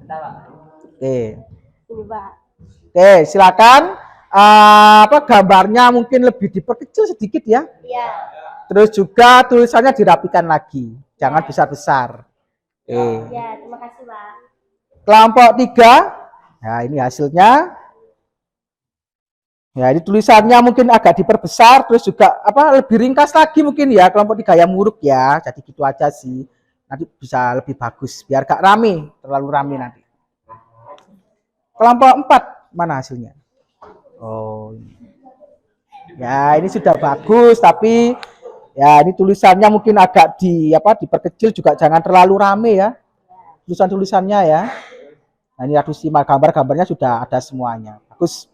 Bentar, Pak. Oke. Ini, Pak. Oke, silakan. Gambarnya mungkin lebih diperkecil sedikit ya. Iya. Terus juga tulisannya dirapikan lagi. Jangan besar-besar. Oke. Ya, terima kasih, Pak. Kelompok 3. Nah, ini hasilnya. Ya, ini tulisannya mungkin agak diperbesar, terus juga lebih ringkas lagi mungkin ya, kelompok 3 yang muruk ya. Jadi gitu aja sih. Nanti bisa lebih bagus biar gak rame, terlalu rame nanti. Kelompok 4 mana hasilnya? Oh. Ya, ini sudah bagus tapi ya ini tulisannya mungkin agak diperkecil juga, jangan terlalu rame ya. Tulisan-tulisannya ya. Nah, ini harus simak gambar-gambarnya sudah ada semuanya. Bagus.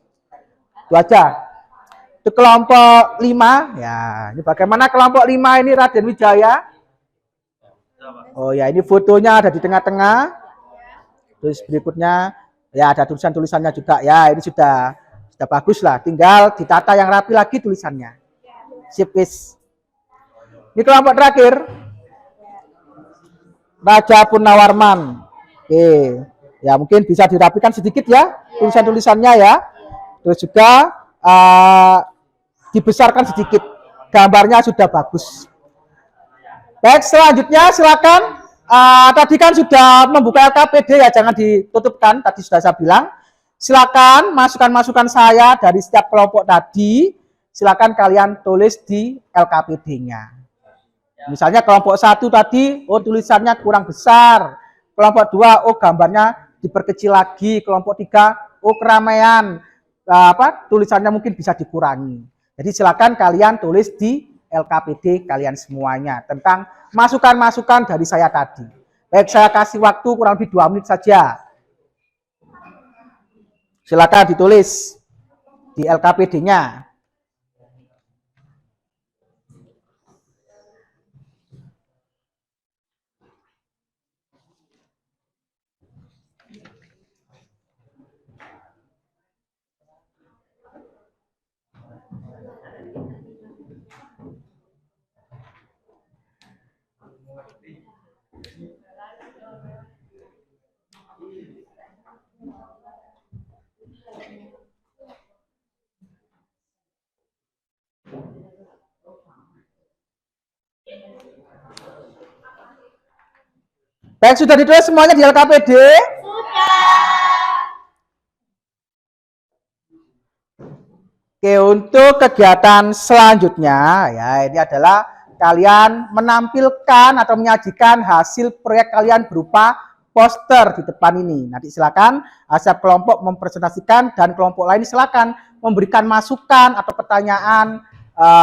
Itu aja. Itu kelompok 5. Ya, ini bagaimana kelompok 5 ini Raden Wijaya? Oh ya, ini fotonya ada di tengah-tengah. Terus berikutnya ya ada tulisan-tulisannya juga. Ya, ini sudah bagus lah. Tinggal ditata yang rapi lagi tulisannya. Sip, wis. Ini kelompok terakhir. Raja Purnawarman. Oke. Ya, mungkin bisa dirapikan sedikit ya tulisan-tulisannya ya. Terus juga dibesarkan sedikit. Gambarnya sudah bagus. Baik, selanjutnya silakan. Tadi kan sudah membuka LKPD ya, jangan ditutupkan. Tadi sudah saya bilang. Silakan masukan-masukan saya dari setiap kelompok tadi. Silakan kalian tulis di LKPD-nya. Misalnya kelompok 1 tadi, tulisannya kurang besar. Kelompok 2, gambarnya diperkecil lagi. Kelompok 3, keramaian. Tulisannya mungkin bisa dikurangi. Jadi silakan kalian tulis di LKPD kalian semuanya tentang masukan-masukan dari saya tadi. Baik, saya kasih waktu kurang lebih 2 menit saja. Silakan ditulis di LKPD-nya. Baik, sudah ditulis semuanya di LKPD? Oke, untuk kegiatan selanjutnya ya ini adalah kalian menampilkan atau menyajikan hasil proyek kalian berupa poster di depan ini. Nanti silakan setiap kelompok mempresentasikan dan kelompok lain silakan memberikan masukan atau pertanyaan,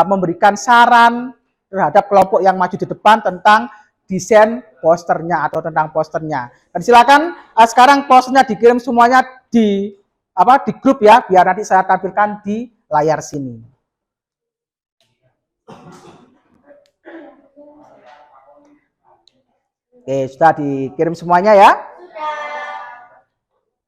memberikan saran terhadap kelompok yang maju di depan tentang desain posternya atau tentang posternya. Dan silakan sekarang posternya dikirim semuanya di grup ya, biar nanti saya tampilkan di layar sini. Oke, sudah dikirim semuanya ya.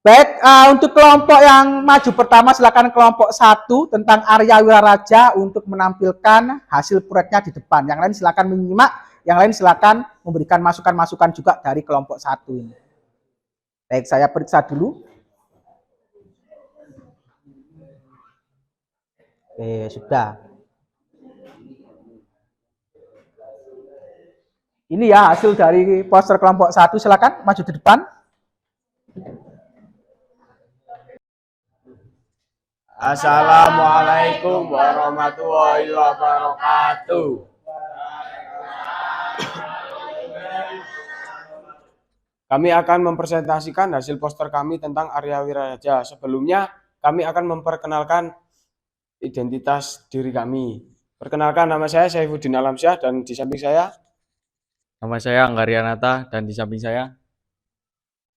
Baik, untuk kelompok yang maju pertama silakan kelompok 1 tentang Arya Wiraraja untuk menampilkan hasil proyeknya di depan. Yang lain silakan menyimak, yang lain silakan memberikan masukan-masukan juga dari kelompok 1 ini. Baik, saya periksa dulu. Oke, sudah. Ini ya hasil dari poster kelompok 1, silakan maju di depan. Assalamualaikum warahmatullahi wabarakatuh. Kami akan mempresentasikan hasil poster kami tentang Arya Wiraraja. Sebelumnya, kami akan memperkenalkan identitas diri kami. Perkenalkan, nama saya Saifuddin Alamsyah dan di samping saya Nama saya Anggarianata dan di samping saya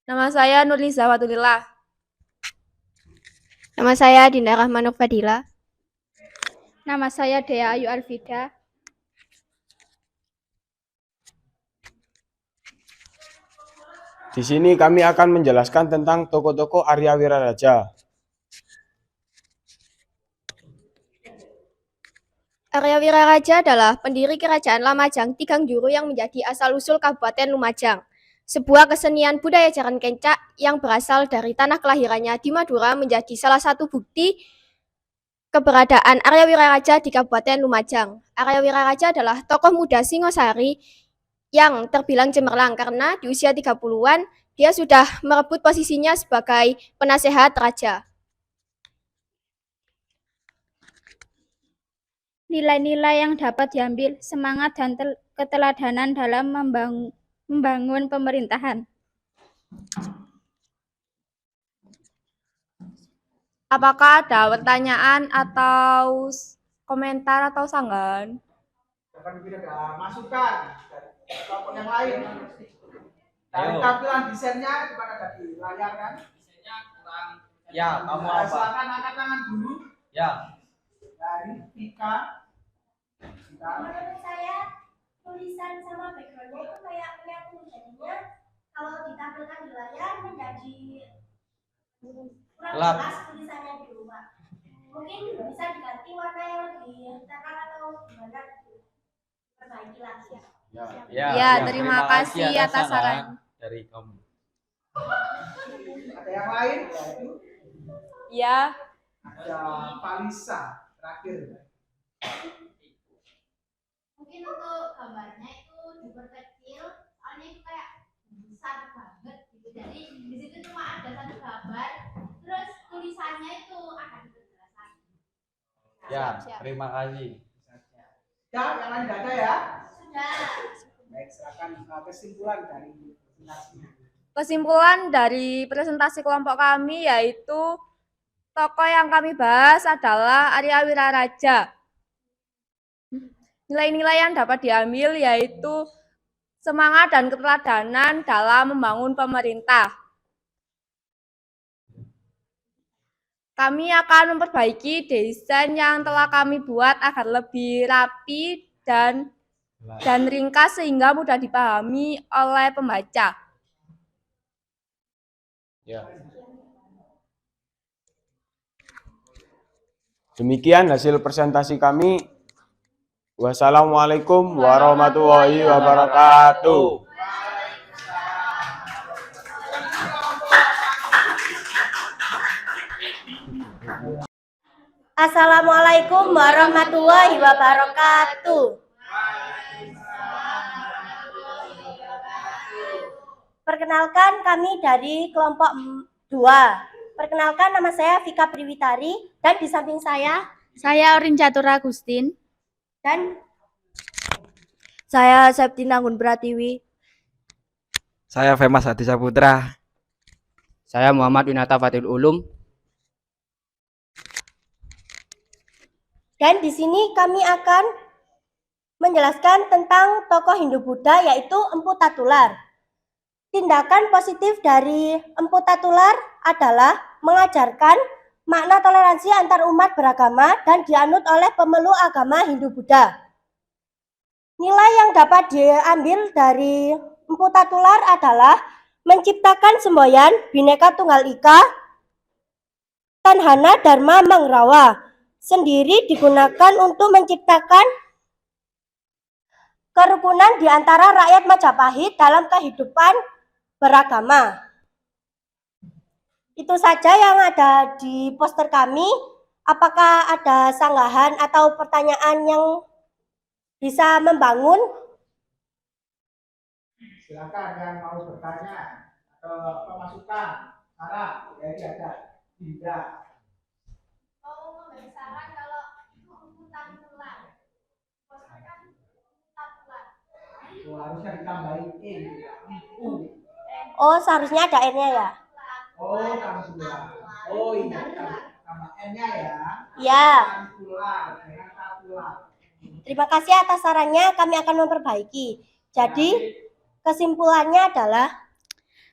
Nama saya Nurliza Watulillah. Nama saya Dinda Rahmanuk Fadila. Nama saya Dea Ayu Alfida. di sini kami akan menjelaskan tentang tokoh-tokoh Arya Wiraraja. Arya Wiraraja adalah pendiri Kerajaan Lamajang Tigang Juru yang menjadi asal-usul Kabupaten Lumajang. Sebuah kesenian budaya Jaran Kencak yang berasal dari tanah kelahirannya di Madura menjadi salah satu bukti keberadaan Arya Wiraraja di Kabupaten Lumajang. Arya Wiraraja adalah tokoh muda Singosari yang terbilang cemerlang karena di usia 30-an dia sudah merebut posisinya sebagai penasehat raja. Nilai-nilai yang dapat diambil, semangat dan keteladanan dalam membangun pemerintahan. Apakah ada pertanyaan atau komentar atau sanggahan? Akan ada masukan dari kelompok yang lain. Dari tampilan desainnya cuma ada di layar kan? desainnya kurang. Ya, kamu apa? Silakan angkat tangan dulu. Ya. Dari Tika. Menurut saya tulisan sama backgroundnya itu kayak menyatu, jadinya kalau ditampilkan di layar menjadi kurang Gelap. jelas tulisannya di rumah. Mungkin bisa diganti warna yang lebih terang atau gimana gitu. Perbaiki lagi ya. Ya, terima kasih atas saran dari kamu. Ada yang lain? Ya. Ada Palisa terakhir. Mungkin untuk gambarnya itu diperkecil, soalnya itu kayak besar banget gitu. Jadi di situ cuma ada satu gambar, terus tulisannya itu akan diperjelaskan. Ya, terima kasih. Ya, yang lain tidak ada ya? Sudah. Baik, silakan kesimpulan dari presentasi. Kesimpulan dari presentasi kelompok kami yaitu tokoh yang kami bahas adalah Arya Wiraraja. Nilai-nilai yang dapat diambil yaitu semangat dan keteladanan dalam membangun pemerintah. Kami akan memperbaiki desain yang telah kami buat agar lebih rapi dan ringkas sehingga mudah dipahami oleh pembaca. Ya. Demikian hasil presentasi kami. Wassalamualaikum warahmatullahi wabarakatuh. Assalamualaikum warahmatullahi wabarakatuh. Perkenalkan, kami dari kelompok 2. Perkenalkan, nama saya Vika Priwitari dan di samping saya Orin Catur Agustin dan saya Septina Gun Pratiwi. Saya Femas Hadi Saputra. Saya Muhammad Winata Fatil Ulum. Dan di sini kami akan menjelaskan tentang tokoh Hindu Buddha yaitu Empu Tatular. Tindakan positif dari Empu Tatular adalah mengajarkan makna toleransi antar umat beragama dan dianut oleh pemeluk agama Hindu Buddha. Nilai yang dapat diambil dari Empu Tatular adalah menciptakan semboyan Bhinneka Tunggal Ika, Tanhana Dharma Mangrawa, sendiri digunakan untuk menciptakan kerukunan di antara rakyat Majapahit dalam kehidupan beragama. Itu saja yang ada di poster kami. Apakah ada sanggahan atau pertanyaan yang bisa membangun? Silakan yang mau bertanya atau masukan. Sarah, jadi ada Dinda. berbicara kalau itu emputan tular. Poster kan emputan tular. Oh, harusnya ditambahin E. Oh, seharusnya ada N-nya ya? Oh, tantular. Oh iya, tambah N-nya ya. Ya. Tantular, dengan tatular. Terima kasih atas sarannya, kami akan memperbaiki. Jadi, kesimpulannya adalah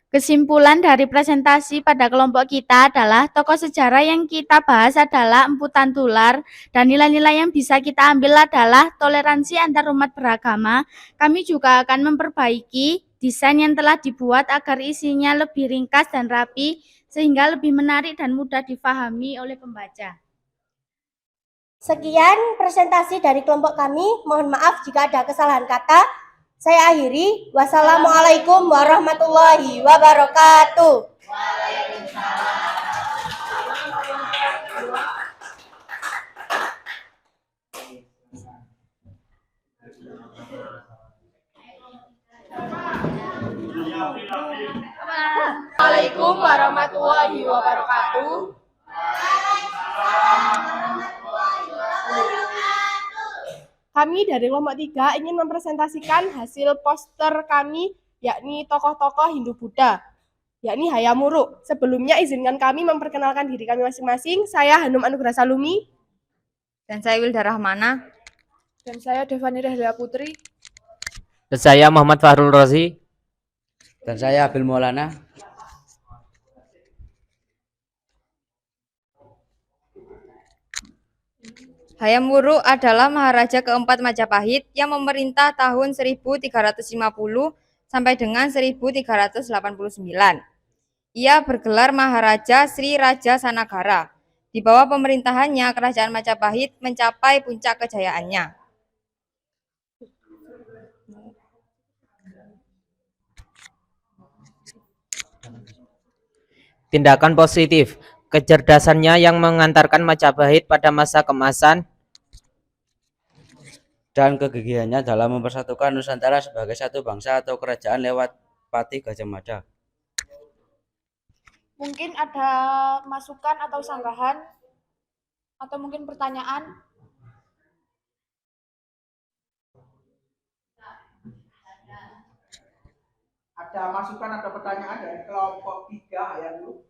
Kesimpulan dari presentasi pada kelompok kita adalah tokoh sejarah yang kita bahas adalah Empu Tantular dan nilai-nilai yang bisa kita ambil adalah toleransi antar umat beragama. Kami juga akan memperbaiki desain yang telah dibuat agar isinya lebih ringkas dan rapi sehingga lebih menarik dan mudah difahami oleh pembaca. sekian presentasi dari kelompok kami. Mohon maaf jika ada kesalahan kata. Saya akhiri. Wassalamualaikum warahmatullahi wabarakatuh. Assalamualaikum warahmatullahi wabarakatuh. Kami dari kelompok 3 ingin mempresentasikan hasil poster kami, yakni tokoh-tokoh Hindu-Buddha, yakni Hayam Wuruk. Sebelumnya izinkan kami memperkenalkan diri kami masing-masing. Saya Hanum Anugrah Salumi. Dan saya Wilda Rahmana. Dan saya Devani Rahlia Putri. Dan saya Muhammad Fahrul Rozi. Dan saya Abil Maulana. Hayam Wuruk adalah Maharaja keempat Majapahit yang memerintah tahun 1350 sampai dengan 1389. Ia bergelar Maharaja Sri Raja Sanagara. Di bawah pemerintahannya, kerajaan Majapahit mencapai puncak kejayaannya. Tindakan positif, kecerdasannya yang mengantarkan Majapahit pada masa keemasan Dan kegigihannya dalam mempersatukan Nusantara sebagai satu bangsa atau kerajaan lewat Patih Gajah Mada. Mungkin ada masukan atau sanggahan, atau mungkin pertanyaan. Ada masukan atau pertanyaan dari kelompok 3 ya dulu?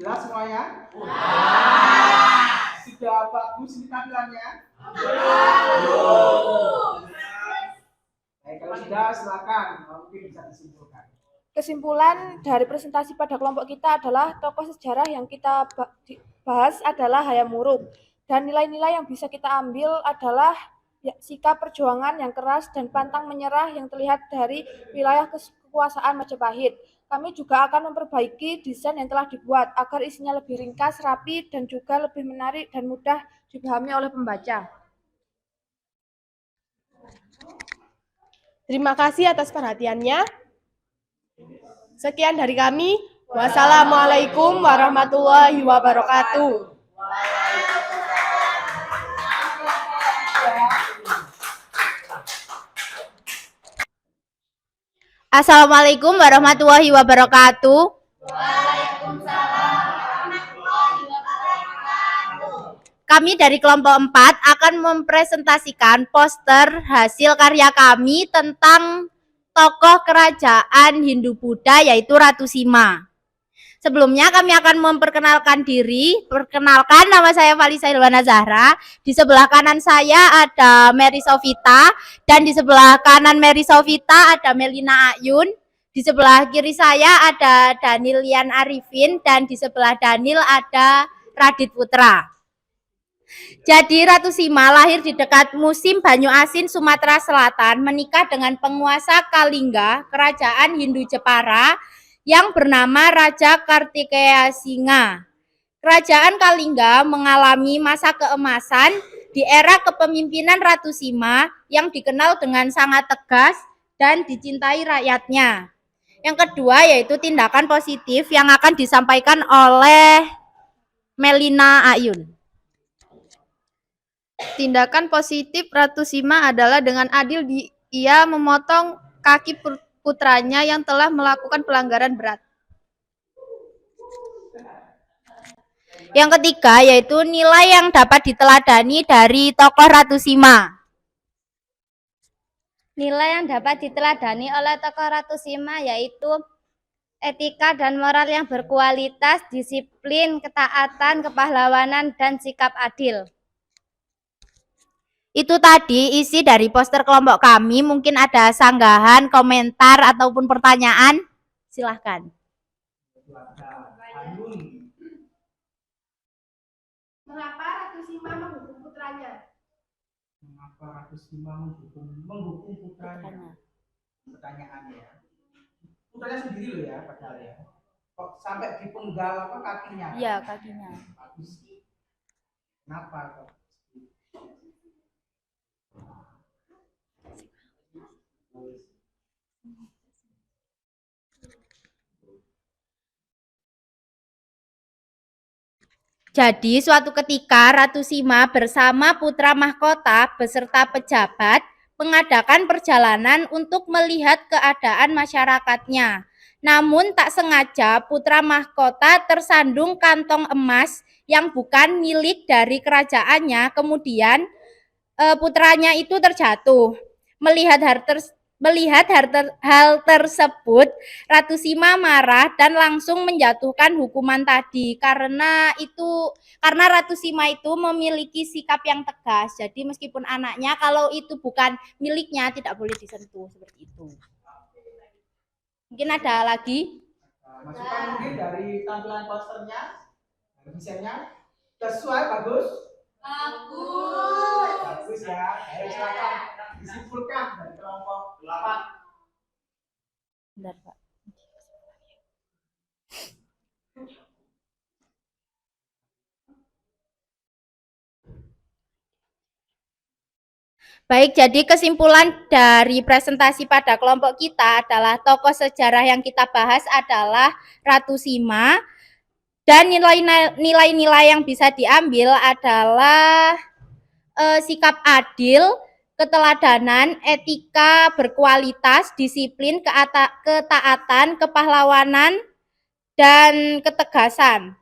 Jelas semuanya? Sudah bagus ini tampilannya? Baik, kalau sudah silakan, mungkin bisa disimpulkan. Kesimpulan dari presentasi pada kelompok kita adalah tokoh sejarah yang kita bahas adalah Hayam Wuruk. Dan nilai-nilai yang bisa kita ambil adalah sikap perjuangan yang keras dan pantang menyerah yang terlihat dari wilayah kekuasaan Majapahit. Kami juga akan memperbaiki desain yang telah dibuat agar isinya lebih ringkas, rapi, dan juga lebih menarik dan mudah dipahami oleh pembaca. Terima kasih atas perhatiannya. Sekian dari kami. Wassalamualaikum warahmatullahi wabarakatuh. Assalamualaikum warahmatullahi wabarakatuh. Kami dari kelompok 4 akan mempresentasikan poster hasil karya kami tentang tokoh kerajaan Hindu-Buddha yaitu Ratu Sima. Sebelumnya kami akan memperkenalkan diri. Perkenalkan, nama saya Falisa Ilwana Zahra. Di sebelah kanan saya ada Mary Sofita dan di sebelah kanan Mary Sofita ada Melina Ayun. Di sebelah kiri saya ada Daniel Lian Arifin dan di sebelah Daniel ada Radit Putra. Jadi Ratu Sima lahir di dekat Musim Banyu Asin, Sumatera Selatan, menikah dengan penguasa Kalingga, kerajaan Hindu Jepara, yang bernama Raja Kartikeya Singa. Kerajaan Kalingga mengalami masa keemasan di era kepemimpinan Ratu Sima yang dikenal dengan sangat tegas dan dicintai rakyatnya. Yang kedua yaitu tindakan positif yang akan disampaikan oleh Melina Ayun. Tindakan positif Ratu Sima adalah dengan adil ia memotong kaki putranya yang telah melakukan pelanggaran berat. Yang ketiga yaitu nilai yang dapat diteladani dari tokoh Ratu Sima. Nilai yang dapat diteladani oleh tokoh Ratu Sima yaitu etika dan moral yang berkualitas, disiplin, ketaatan, kepahlawanan, dan sikap adil. Itu tadi isi dari poster kelompok kami. Mungkin ada sanggahan, komentar, ataupun pertanyaan. Silahkan. Mengapa Ratu Sima menghukum putranya? Mengapa Ratu Sima menghukum putranya? Pertanyaannya. Putranya sendiri loh ya, padahal ya. Kok sampai dipenggal apa kakinya? Iya, kakinya. Kenapa kok? Jadi suatu ketika Ratu Sima bersama putra mahkota beserta pejabat mengadakan perjalanan untuk melihat keadaan masyarakatnya. Namun tak sengaja putra mahkota tersandung kantong emas yang bukan milik dari kerajaannya. Kemudian putranya itu terjatuh. Melihat hal tersebut, Ratu Sima marah dan langsung menjatuhkan hukuman tadi. Karena Ratu Sima itu memiliki sikap yang tegas. Jadi meskipun anaknya kalau itu bukan miliknya tidak boleh disentuh seperti itu. Mungkin ada lagi? Masukan mungkin dari tampilan posternya, dari desainnya. Sesuai, bagus? Bagus. Bagus ya. Ayo silakan disimpulkan dari kelompok 8. Bentar, Pak. Baik, jadi kesimpulan dari presentasi pada kelompok kita adalah tokoh sejarah yang kita bahas adalah Ratu Sima, dan nilai-nilai yang bisa diambil adalah sikap adil, keteladanan, etika berkualitas, disiplin, ketaatan, kepahlawanan, dan ketegasan.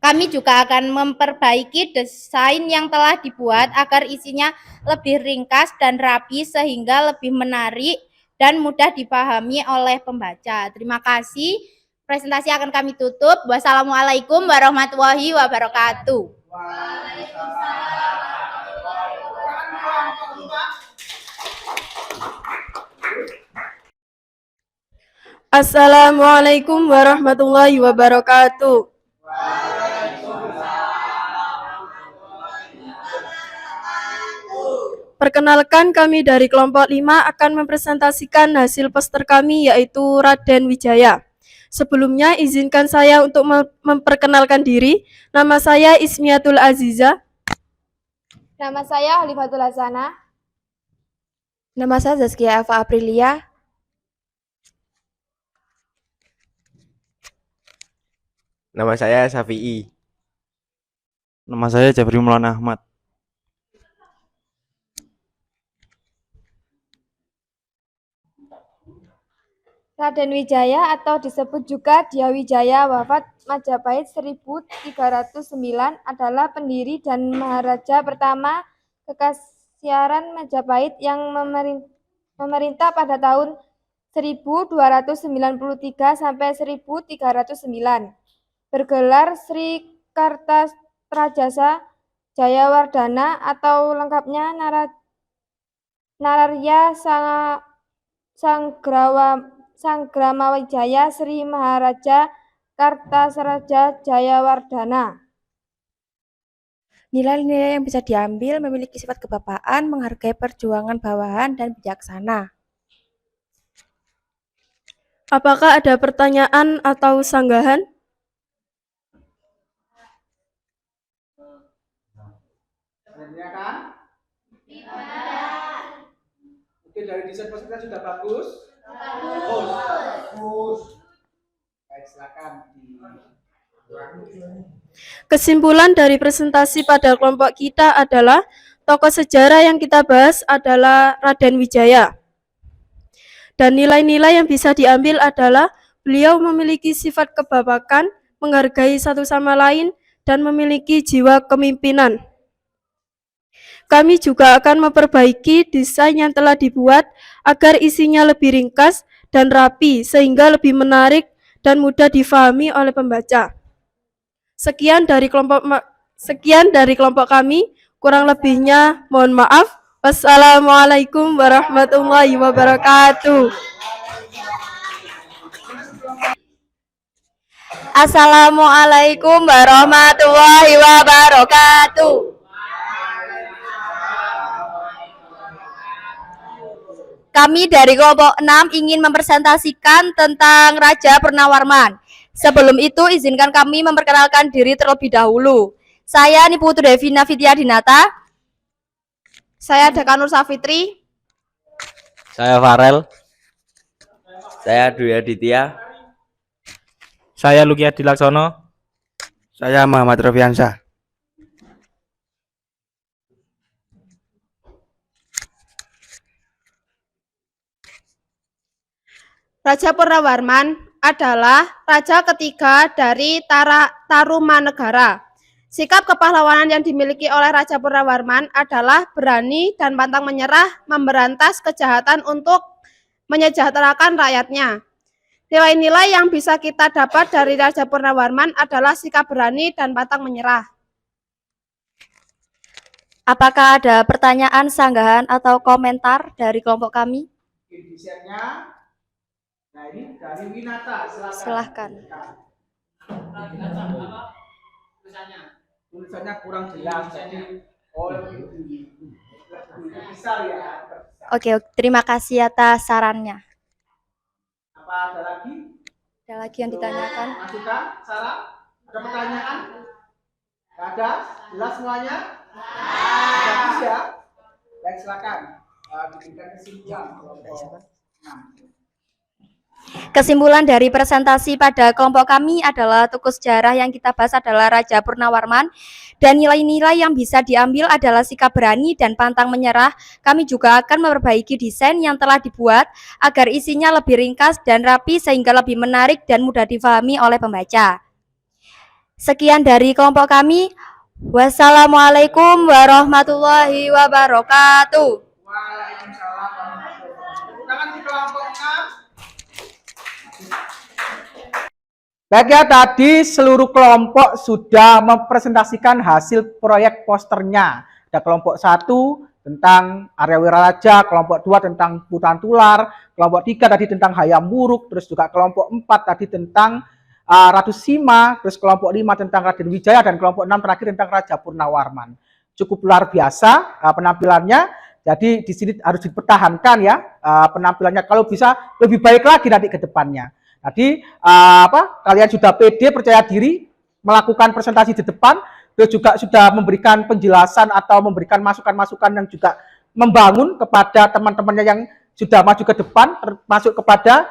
Kami juga akan memperbaiki desain yang telah dibuat agar isinya lebih ringkas dan rapi sehingga lebih menarik dan mudah dipahami oleh pembaca. Terima kasih. Presentasi akan kami tutup. Wassalamualaikum warahmatullahi wabarakatuh. Assalamualaikum warahmatullahi wabarakatuh. Perkenalkan, kami dari kelompok 5 akan mempresentasikan hasil poster kami yaitu Raden Wijaya. Sebelumnya izinkan saya untuk memperkenalkan diri. Nama saya Ismiatul Aziza. Nama saya Halifatul Hasanah. Nama saya Zaskia Eva Aprilia. Nama saya Syafi'i. Nama saya Jabri Maulana Ahmad. Raden Wijaya atau disebut juga Dyah Wijaya wafat Majapahit 1309 adalah pendiri dan maharaja pertama Kekaisaran Majapahit yang memerintah pada tahun 1293 sampai 1309. Bergelar Sri Kartatrajasa Jayawardhana atau lengkapnya Nararya Sangramawijaya Sri Maharaja Kartasraja Jayawardhana. Nilai-nilai yang bisa diambil memiliki sifat kebapaan, menghargai perjuangan bawahan, dan bijaksana. Apakah ada pertanyaan atau sanggahan? Ya kan? Oke, dari desain posternya sudah bagus. Bagus. Baik, silakan. Kesimpulan dari presentasi pada kelompok kita adalah tokoh sejarah yang kita bahas adalah Raden Wijaya. Dan nilai-nilai yang bisa diambil adalah beliau memiliki sifat kebapakan, menghargai satu sama lain, dan memiliki jiwa kepemimpinan. Kami juga akan memperbaiki desain yang telah dibuat agar isinya lebih ringkas dan rapi sehingga lebih menarik dan mudah difahami oleh pembaca. Sekian dari kelompok kami, kurang lebihnya mohon maaf. Wassalamualaikum warahmatullahi wabarakatuh. Assalamualaikum warahmatullahi wabarakatuh. Kami dari kelompok 6 ingin mempresentasikan tentang Raja Purnawarman. Sebelum itu, izinkan kami memperkenalkan diri terlebih dahulu. Saya Niputu Devina Fitya Dinata. Saya Deka Nur Safitri. Saya Farel. Saya Dwi Aditya. Saya Luki Adi Laksono. Saya Muhammad Rofiansyah. Raja Purnawarman adalah raja ketiga dari Tarumanegara. Sikap kepahlawanan yang dimiliki oleh Raja Purnawarman adalah berani dan pantang menyerah memberantas kejahatan untuk menyejahterakan rakyatnya. Nilai-nilai yang bisa kita dapat dari Raja Purnawarman adalah sikap berani dan pantang menyerah. Apakah ada pertanyaan, sanggahan, atau komentar dari kelompok kami? Nah, ini dari Winata, Silahkan. Tulisannya kurang jelas, jadi bisa ya. Oke, terima kasih atas sarannya. Apa ada lagi? Ada lagi yang ditanyakan? Masukan, saran? Ada pertanyaan? Nggak ada? Jelas semuanya? Bagus ya? Baik, silakan. Diberikan kesimpulan kelompok 6. Kesimpulan dari presentasi pada kelompok kami adalah tokoh sejarah yang kita bahas adalah Raja Purnawarman, dan nilai-nilai yang bisa diambil adalah sikap berani dan pantang menyerah. Kami juga akan memperbaiki desain yang telah dibuat agar isinya lebih ringkas dan rapi sehingga lebih menarik dan mudah difahami oleh pembaca. Sekian dari kelompok kami. Wassalamualaikum warahmatullahi wabarakatuh. Waalaikumsalam warahmatullahi wabarakatuh. Tangan di kelompok 6. Baik ya, tadi seluruh kelompok sudah mempresentasikan hasil proyek posternya. Ada kelompok 1 tentang Arya Wiraraja, kelompok 2 tentang Putan Tular, kelompok 3 tadi tentang Hayam Wuruk, terus juga kelompok 4 tadi tentang Ratu Sima, terus kelompok 5 tentang Raden Wijaya, dan kelompok 6 terakhir tentang Raja Purnawarman. Cukup luar biasa penampilannya. Jadi di sini harus dipertahankan ya penampilannya, kalau bisa lebih baik lagi nanti ke depannya. Tadi kalian sudah pede, percaya diri melakukan presentasi di depan, terus juga sudah memberikan penjelasan atau memberikan masukan-masukan yang juga membangun kepada teman-temannya yang sudah maju ke depan, termasuk kepada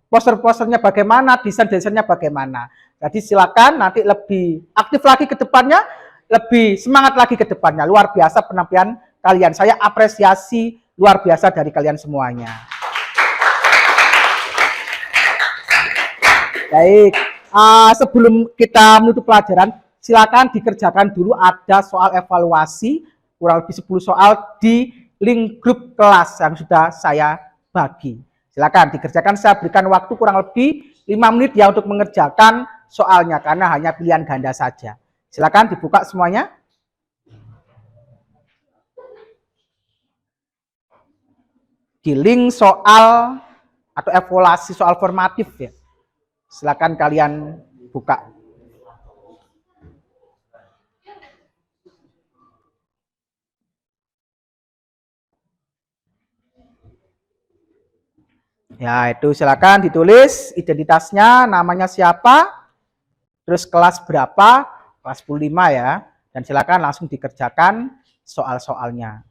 poster-posternya bagaimana, desain-desainnya bagaimana. Jadi silakan nanti lebih aktif lagi ke depannya, lebih semangat lagi ke depannya. Luar biasa penampilan kalian. Saya apresiasi luar biasa dari kalian semuanya. Baik, sebelum kita menutup pelajaran, silakan dikerjakan dulu, ada soal evaluasi, kurang lebih 10 soal di link grup kelas yang sudah saya bagi. Silakan dikerjakan, saya berikan waktu kurang lebih 5 menit ya untuk mengerjakan soalnya, karena hanya pilihan ganda saja. Silakan dibuka semuanya. Di link soal atau evaluasi soal formatif ya. Silakan kalian buka. Ya, itu silakan ditulis identitasnya, namanya siapa, terus kelas berapa, kelas 15 ya. Dan silakan langsung dikerjakan soal-soalnya.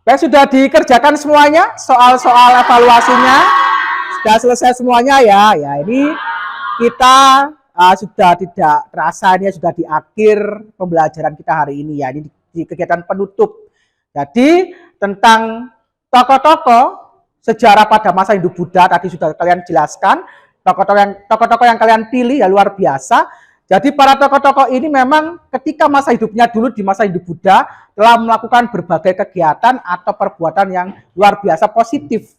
Baik, sudah dikerjakan semuanya soal-soal evaluasinya. Sudah selesai semuanya ya. Ya, ini kita sudah tidak terasa ini sudah di akhir pembelajaran kita hari ini ya. Ini di kegiatan penutup. Jadi tentang tokoh-tokoh sejarah pada masa hidup Buddha tadi sudah kalian jelaskan. Tokoh-tokoh yang kalian pilih ya luar biasa. Jadi para tokoh-tokoh ini memang ketika masa hidupnya dulu di masa hidup Buddha telah melakukan berbagai kegiatan atau perbuatan yang luar biasa positif.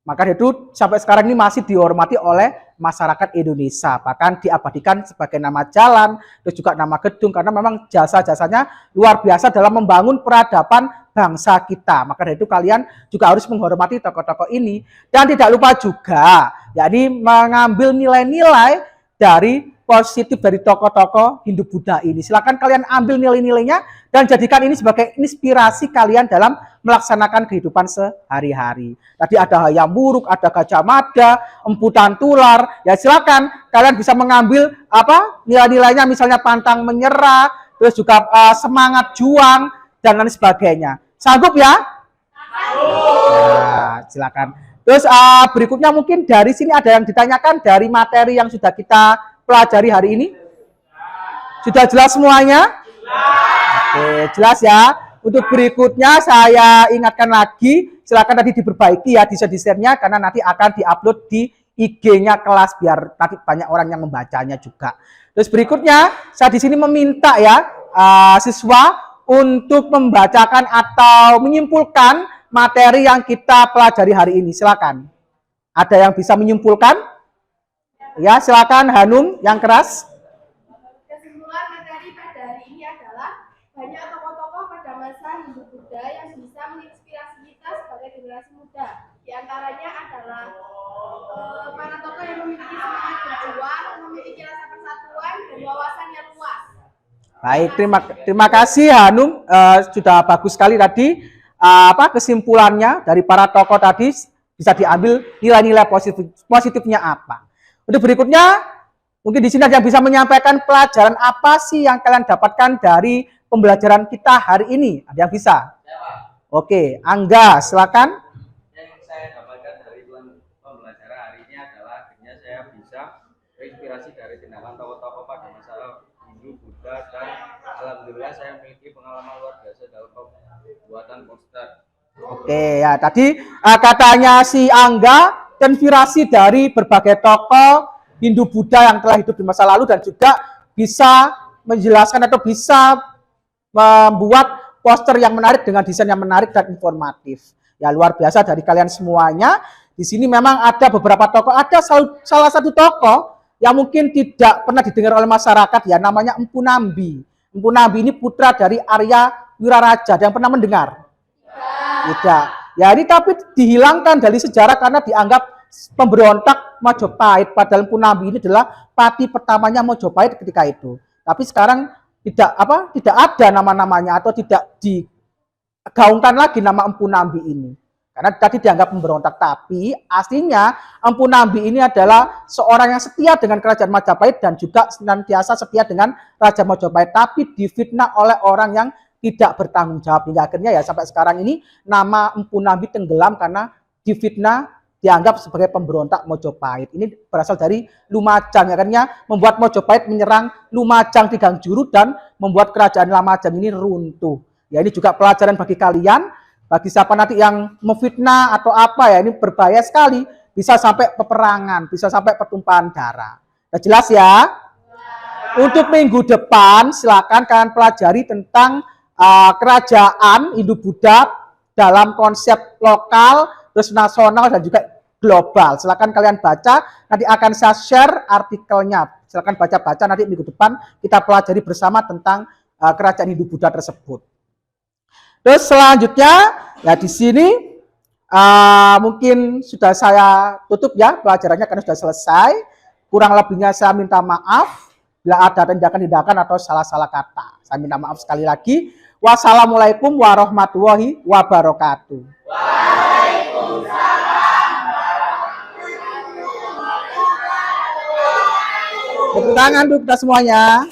Maka itu sampai sekarang ini masih dihormati oleh masyarakat Indonesia. Bahkan diabadikan sebagai nama jalan, terus juga nama gedung, karena memang jasa-jasanya luar biasa dalam membangun peradaban bangsa kita. Maka dari itu kalian juga harus menghormati tokoh-tokoh ini. Dan tidak lupa juga, yakni mengambil nilai-nilai dari positif dari tokoh-tokoh Hindu Buddha ini. Silakan kalian ambil nilai-nilainya dan jadikan ini sebagai inspirasi kalian dalam melaksanakan kehidupan sehari-hari. Tadi ada Hayam Wuruk, ada Gajah Mada, Empu Tantular. Ya silakan kalian bisa mengambil nilai-nilainya, misalnya pantang menyerah, terus juga semangat juang dan lain sebagainya. Sanggup ya? Nah, silakan. Terus berikutnya mungkin dari sini ada yang ditanyakan dari materi yang sudah kita pelajari hari ini. Sudah jelas semuanya? Oke, jelas ya. Untuk berikutnya saya ingatkan lagi, silakan tadi diperbaiki ya desain-desainnya karena nanti akan diupload di IG-nya kelas biar nanti banyak orang yang membacanya juga. Terus berikutnya saya di sini meminta ya siswa untuk membacakan atau menyimpulkan materi yang kita pelajari hari ini. Silakan. Ada yang bisa menyimpulkan? Ya, silakan Hanum yang keras. Kesimpulan materi pada hari ini adalah banyak tokoh-tokoh pada masa Hindu Buddha yang bisa menginspirasi kita sebagai generasi muda. Di antaranya adalah para tokoh yang memiliki semangat berjuang, memiliki rasa persatuan dan wawasan yang luas. Baik, terima kasih Hanum, sudah bagus sekali tadi kesimpulannya dari para tokoh tadi bisa diambil nilai-nilai positifnya apa. Untuk berikutnya, mungkin di sini ada yang bisa menyampaikan pelajaran apa sih yang kalian dapatkan dari pembelajaran kita hari ini. Ada yang bisa? Oke, Angga, silakan. Yang saya dapatkan dari pembelajaran hari ini adalah akhirnya saya bisa terinspirasi dari tindakan tokoh-tokoh pada masa Hindu Buddha dan alhamdulillah saya memiliki pengalaman luar biasa dalam pembuatan poster. Oke, ya tadi katanya si Angga inspirasi dari berbagai tokoh Hindu Buddha yang telah hidup di masa lalu dan juga bisa menjelaskan atau bisa membuat poster yang menarik dengan desain yang menarik dan informatif. Ya luar biasa dari kalian semuanya. Di sini memang ada beberapa tokoh, ada salah satu tokoh yang mungkin tidak pernah didengar oleh masyarakat ya, namanya Empu Nambi. Empu Nambi ini putra dari Arya Wiraraja. Ada yang pernah mendengar? Tidak. Ya ini tapi dihilangkan dari sejarah karena dianggap pemberontak Majapahit. Padahal Empu Nambi ini adalah pati pertamanya Majapahit ketika itu. Tapi sekarang tidak ada nama-namanya atau tidak digaungkan lagi nama Empu Nambi ini. Karena tadi dianggap pemberontak. Tapi aslinya Empu Nambi ini adalah seorang yang setia dengan kerajaan Majapahit dan juga senantiasa setia dengan Raja Majapahit. Tapi difitnah oleh orang yang tidak bertanggung jawab. Hingga akhirnya ya sampai sekarang ini nama Empu Nambi tenggelam karena difitnah, dianggap sebagai pemberontak Majapahit. Ini berasal dari Lumajang. Akhirnya membuat Majapahit menyerang Lumajang di Gangjuru dan membuat kerajaan Lumajang ini runtuh. Ya ini juga pelajaran bagi kalian, bagi siapa nanti yang memfitnah atau apa ya, ini berbahaya sekali. Bisa sampai peperangan, bisa sampai pertumpahan darah. Nah, jelas ya? Untuk minggu depan silakan kalian pelajari tentang kerajaan Hindu Buddha dalam konsep lokal, terus nasional dan juga global. Silakan kalian baca, nanti akan saya share artikelnya. Silakan baca-baca, nanti minggu depan kita pelajari bersama tentang kerajaan Hindu Buddha tersebut. Terus selanjutnya ya di sini mungkin sudah saya tutup ya pelajarannya karena sudah selesai. Kurang lebihnya saya minta maaf bila ada tindakan-tindakan atau salah-salah kata. Saya minta maaf sekali lagi. Wassalamualaikum warahmatullahi wabarakatuh. Tepuk tangan untuk kita semuanya.